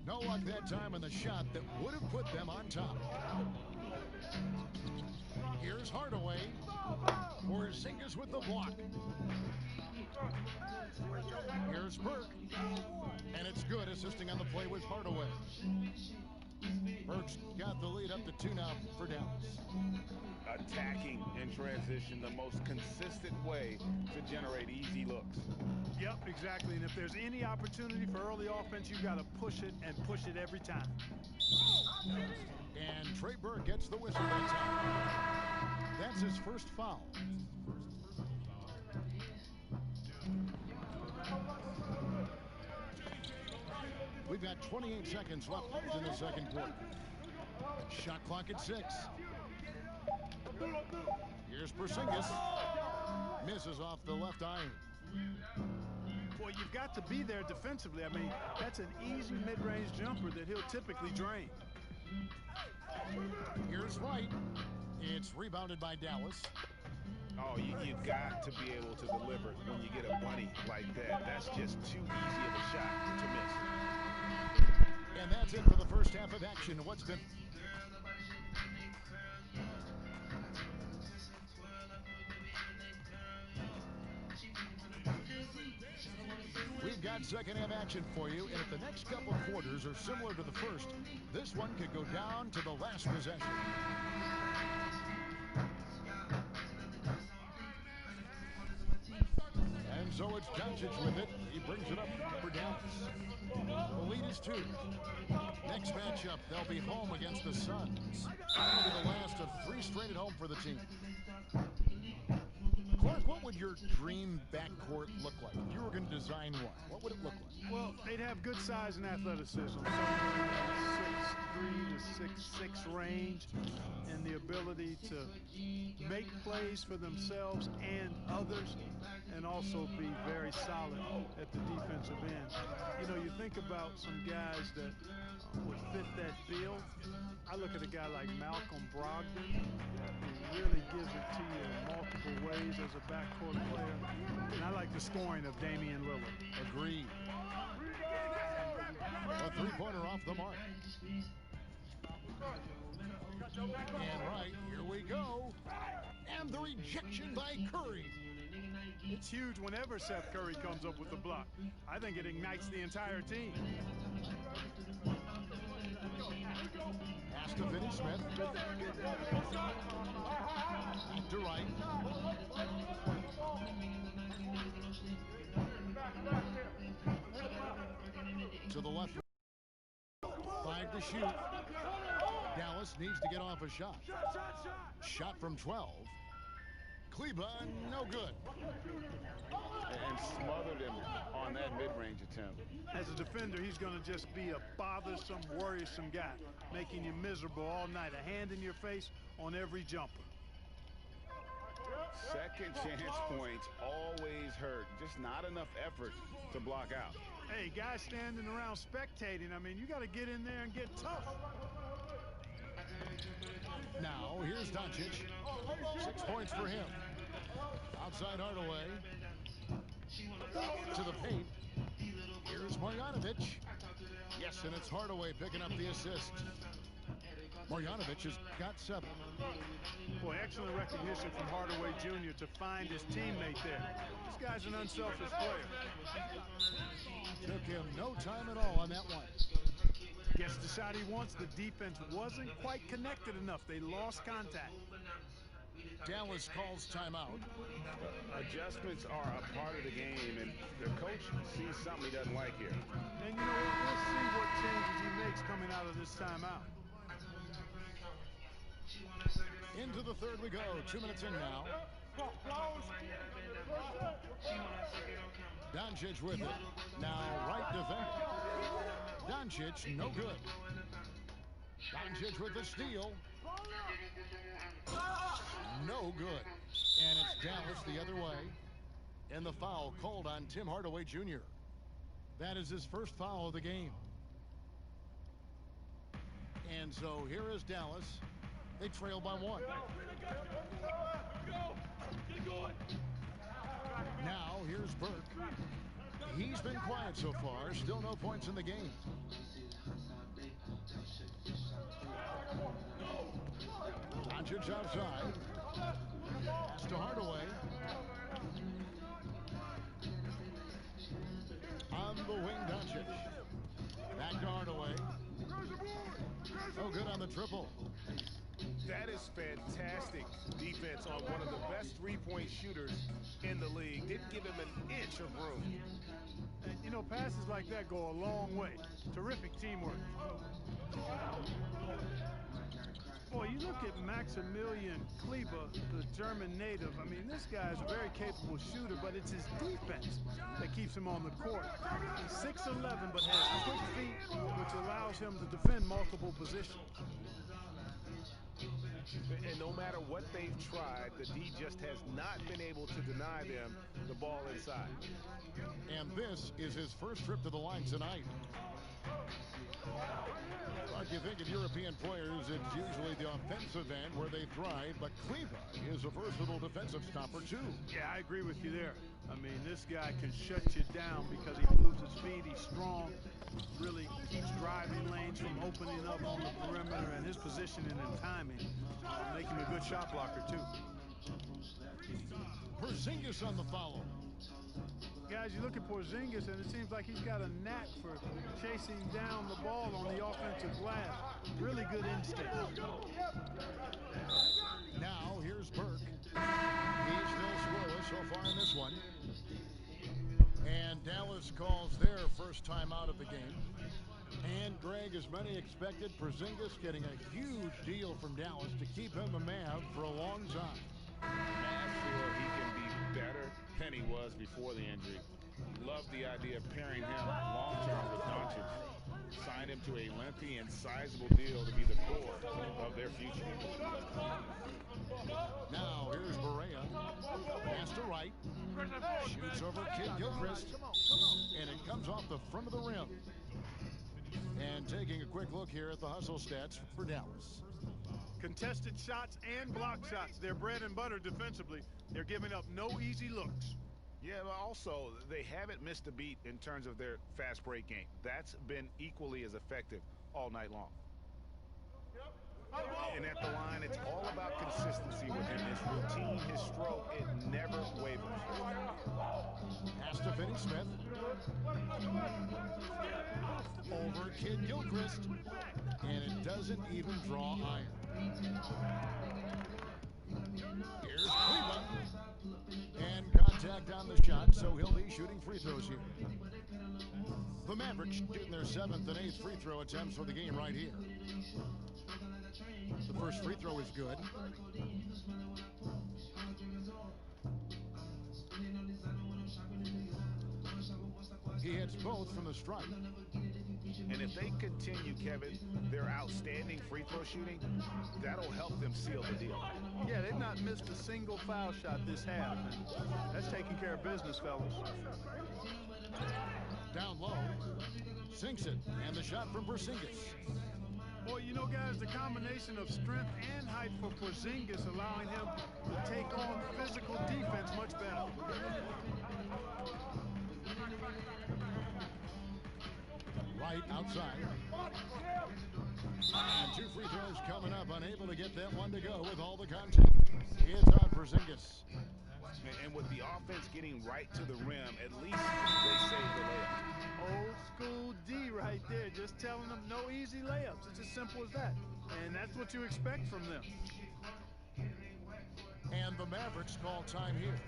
No luck that time on the shot that would have put them on top. Here's Hardaway. Porzingis with the block. Here's Burke. And it's good, assisting on the play with Hardaway. Burke's got the lead up to 2 now for Dallas. Attacking in transition, the most consistent way to generate easy looks. Yep, exactly. And if there's any opportunity for early offense, you've got to push it and push it every time. And Trey Burke gets the whistle that time. That's his first foul. We've got 28 seconds left in the second quarter. Shot clock at 6. Here's Porzingis. Misses off the left iron. Boy, you've got to be there defensively. I mean, that's an easy mid-range jumper that he'll typically drain. Here's White. It's rebounded by Dallas. Oh, you've got to be able to deliver when you get a bunny like that. That's just too easy of a shot to miss. And that's it for the first half of action. What's been... We've got second half action for you, and if the next couple quarters are similar to the first, this one could go down to the last possession. And so it's Doncic with it. He brings it up for Dallas. The lead is 2. Next matchup, they'll be home against the Suns. That'll be the last of 3 straight at home for the team. Clark, what would your dream backcourt look like? If you were going to design one, what would it look like? Well, they'd have good size and athleticism, somewhere in the 6'3" to 6'6" range, and the ability to make plays for themselves and others, and also be very solid at the defensive end. You know, you think about some guys that would fit that bill. I look at a guy like Malcolm Brogdon, who really gives it to you in multiple ways as a backcourt player. And I like the scoring of Damian Lillard. Agreed. A three-pointer off the mark. And right, here we go. And the rejection by Curry. It's huge whenever Seth Curry comes up with the block. I think it ignites the entire team. Pass to Finney-Smith. To right. To the left. 5 to shoot. Dallas needs to get off a shot. Shot from 12. Kleba, no good. And smothered him on that mid-range attempt. As a defender, he's going to just be a bothersome, worrisome guy, making you miserable all night. A hand in your face on every jumper. Second chance points always hurt. Just not enough effort to block out. Hey, guys standing around spectating, I mean, you got to get in there and get tough. Now, here's Doncic. 6 points for him. Outside Hardaway. To the paint. Here's Marjanovic. Yes, and it's Hardaway picking up the assist. Marjanovic has got 7. Boy, excellent recognition from Hardaway Jr. to find his teammate there. This guy's an unselfish player. Took him no time at all on that one. Gets the shot he wants. The defense wasn't quite connected enough. They lost contact. Dallas calls timeout. Adjustments are a part of the game, and the coach sees something he doesn't like here. And you know what? We'll see what changes he makes coming out of this timeout. Into the third we go. 2 minutes in now. Doncic with it. Now right defender. Doncic, no good. Doncic with the steal. No good. And it's Dallas the other way. And the foul called on Tim Hardaway Jr. That is his first foul of the game. And so here is Dallas. They trail by 1. Now here's Burke. He's been quiet so far. Still no points in the game. Doncic outside. Pass to Hardaway. On the wing, Doncic. Back to Hardaway. Oh, good on the triple. That is fantastic defense on one of the best three-point shooters in the league. Didn't give him an inch of room. And, you know, passes like that go a long way. Terrific teamwork. Boy, you look at Maximilian Kleber, the German native. I mean, this guy is a very capable shooter, but it's his defense that keeps him on the court. He's 6'11", but has quick feet, which allows him to defend multiple positions. And no matter what they've tried, the D just has not been able to deny them the ball inside. And this is his first trip to the line tonight. Like you think of European players, it's usually the offensive end where they thrive, but Kleber is a versatile defensive stopper too. Yeah, I agree with you there. I mean, this guy can shut you down because he moves his feet, he's strong, really keeps driving lanes from opening up on the perimeter, and his positioning and timing make him a good shot blocker too. Porzingis on the follow. Guys, you look at Porzingis, and it seems like he's got a knack for chasing down the ball on the offensive glass. Really good instinct. Now, here's Burke. He's still scoreless so far in this one. And Dallas calls their first time out of the game. And, Greg, as many expected, Porzingis getting a huge deal from Dallas to keep him a Mav for a long time. Nashville, he can be better than he was before the injury. Love the idea of pairing him long-term with Doncic. Signed him to a lengthy and sizable deal to be the core of their future. Now here's Berea. Pass to right. Shoots over Kid Gilchrist. And it comes off the front of the rim. And taking a quick look here at the hustle stats for Dallas. Contested shots and block shots. They're bread and butter defensively. They're giving up no easy looks. Yeah, but also, they haven't missed a beat in terms of their fast break game. That's been equally as effective all night long. And at the line, it's all about consistency with him. His routine, his stroke, it never wavers. Pass to Finney-Smith. Over Kid Gilchrist. And it doesn't even draw iron. Here's Cleveland. And contact on the shot, so he'll be shooting free throws here. The Mavericks shooting their 7th and 8th free throw attempts for the game right here. The first free throw is good. He hits both from the stripe. And if they continue, Kevin, their outstanding free throw shooting, that'll help them seal the deal. Yeah, they've not missed a single foul shot this half. And that's taking care of business, fellas. Down low. Sinks it. And the shot from Porzingis. Boy, you know, guys, the combination of strength and height for Porzingis allowing him to take on physical defense much better. Right outside. And 2 free throws coming up. Unable to get that one to go with all the contact. It's on Porzingis. And with the offense getting right to the rim, at least they save the layup. Old school D right there, just telling them no easy layups. It's as simple as that. And that's what you expect from them. And the Mavericks call time here.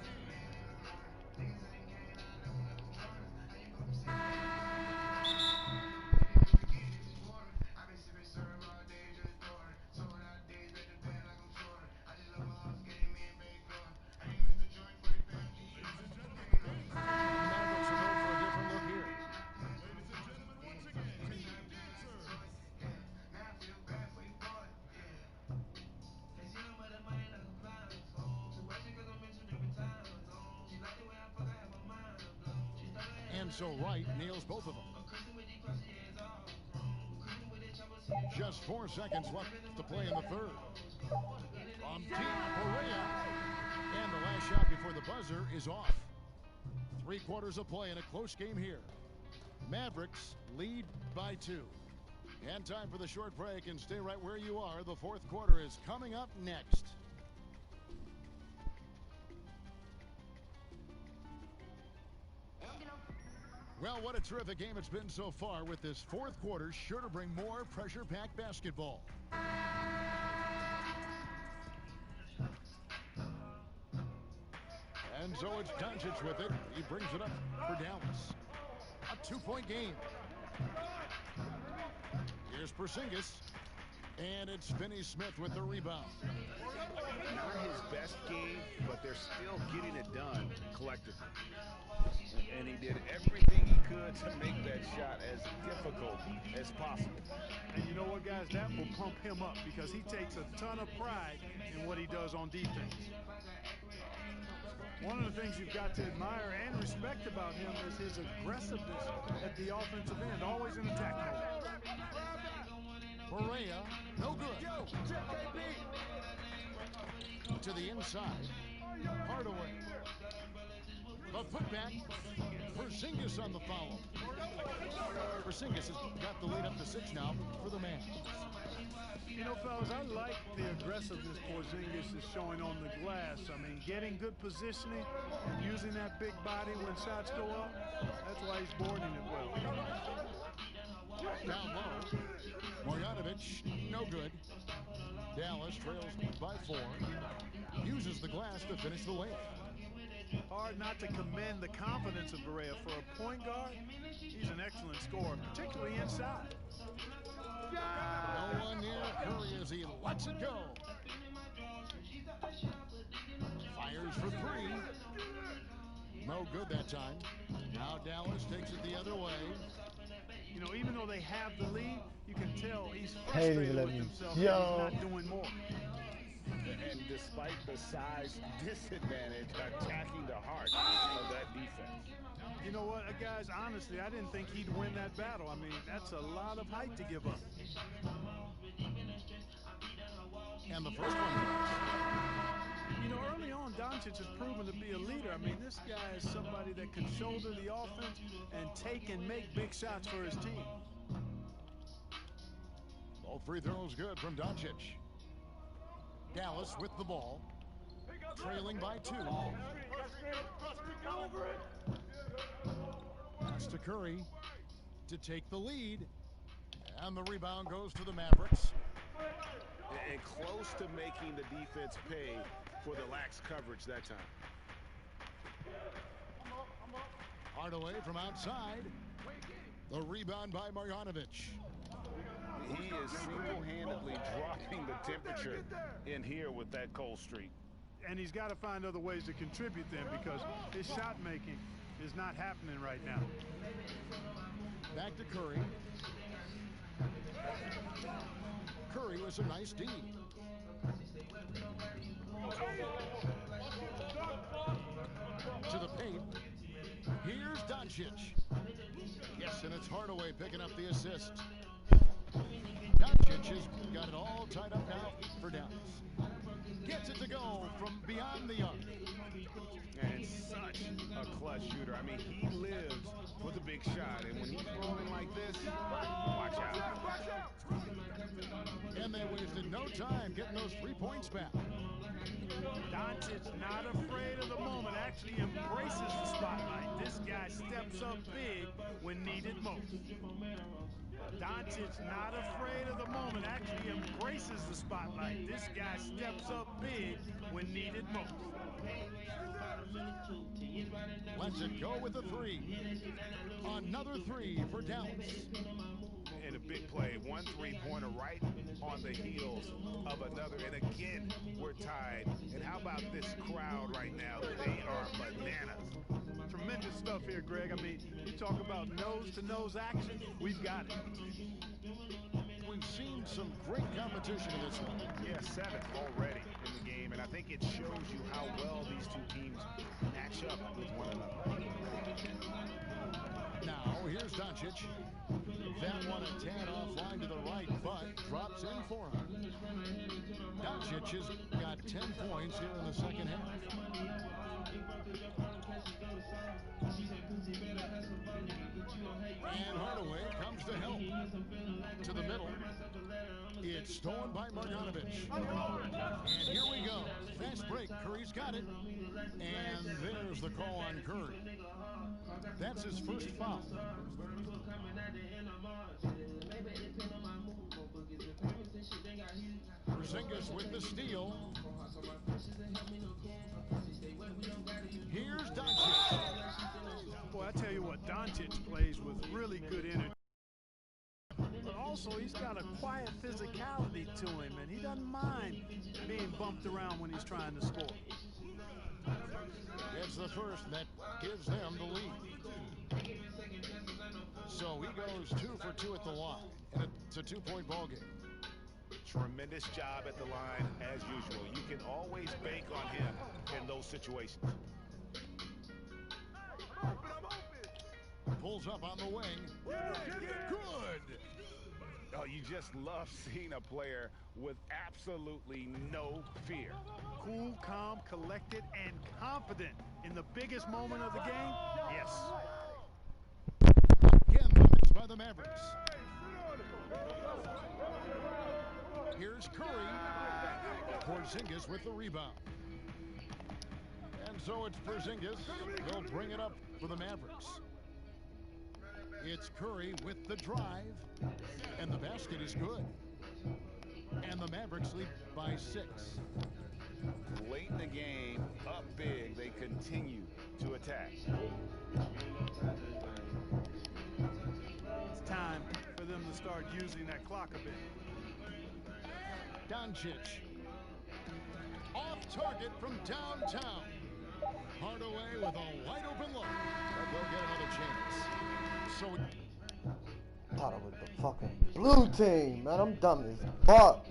And so Wright nails both of them. Just 4 seconds left to play in the third. From deep, Berea. And the last shot before the buzzer is off. 3 quarters of play in a close game here. Mavericks lead by 2. And time for the short break, and stay right where you are. The 4th quarter is coming up next. Well, what a terrific game it's been so far, with this 4th quarter sure to bring more pressure-packed basketball. And so it's Doncic with it. He brings it up for Dallas. A 2-point game. Here's Porzingis. And it's Finney Smith with the rebound. Not his best game, but they're still getting it done collectively. And he did everything he could to make that shot as difficult as possible. And you know what, guys? That will pump him up because he takes a ton of pride in what he does on defense. One of the things you've got to admire and respect about him is his aggressiveness at the offensive end, always in attack mode. Perea, no good. To the inside. Hardaway. The putback. Porzingis on the foul. Porzingis has got the lead up to 6 now for the man. You know, fellas, I like the aggressiveness Porzingis is showing on the glass. I mean, getting good positioning and using that big body when shots go up. That's why he's boarding it well. Down low. Marjanovic, no good. Dallas trails by 4. Uses the glass to finish the layup. Hard not to commend the confidence of Perea. For a point guard, he's an excellent scorer, particularly inside. No one near Curry as he lets it go. Fires for 3. No good that time. Now Dallas takes it the other way. You know, even though they have the lead, you can tell he's frustrated with himself. He's not doing more. And despite the size disadvantage, attacking the heart of that defense. You know what, guys, honestly, I didn't think he'd win that battle. I mean, that's a lot of height to give up. And the first one. You know, early on, Doncic has proven to be a leader. I mean, this guy is somebody that can shoulder the offense and take and make big shots for his team. All free throws good from Doncic. Dallas with the ball, trailing by 2. Pass to Curry to take the lead, and the rebound goes to the Mavericks. And close to making the defense pay for the lax coverage that time. Hardaway from outside. The rebound by Marjanovic. He is single-handedly dropping the temperature in here with that cold streak. And he's got to find other ways to contribute then, because his shot making is not happening right now. Back to Curry. Curry was a nice D. To the paint. Here's Doncic. Yes, and it's Hardaway picking up the assist. Doncic has got it all tied up now for Dallas. Gets it to go from beyond the arc. And such a clutch shooter. I mean, he lives with a big shot. And when he's rolling like this, watch out. And they wasted no time getting those 3 points back. Doncic not afraid of the moment, actually embraces the spotlight. This guy steps up big when needed most. Doncic not afraid of the moment, actually embraces the spotlight. This guy steps up big when needed most. Lets it go with a 3. Another 3 for Dallas. And a big play. 1 3-pointer right on the heels of another. And again, we're tied. And how about this crowd right now? They are bananas. Tremendous stuff here, Greg. I mean, you talk about nose-to-nose action, we've got it. We've seen some great competition in this one. Yeah, 7th already in the game. And I think it shows you how well these two teams match up with one another. Now, here's Doncic. That one a tad offline to the right, but drops in for him. Doncic has got 10 points here in the second half. And Hardaway comes to help. To the middle. It's stolen by Marjanovic. And here we go. Fast break. Curry's got it. And there's the call on Curry. That's his first foul. Porzingis with the steal. Here's Doncic. Boy, I tell you what, Doncic plays with really good energy. But also, he's got a quiet physicality mind being bumped around when he's trying to score. It's the first that gives them the lead. So he goes 2 for 2 at the line, and it's a 2-point ball game. Tremendous job at the line as usual. You can always bank on him in those situations. Pulls up on the wing. Good. Oh, you just love seeing a player with absolutely no fear. Cool, calm, collected, and confident in the biggest moment of the game. Yes. Again, the miss by the Mavericks. Here's Curry. Porzingis with the rebound. And so it's Porzingis. He'll bring it up for the Mavericks. It's Curry with the drive. And the basket is good. And the Mavericks lead by 6. Late in the game, up big, they continue to attack. It's time for them to start using that clock a bit. Doncic. Off target from downtown. Hardaway with a wide open look. But they'll get another chance. So Thought it was the fucking blue team, man. I'm dumb as fuck.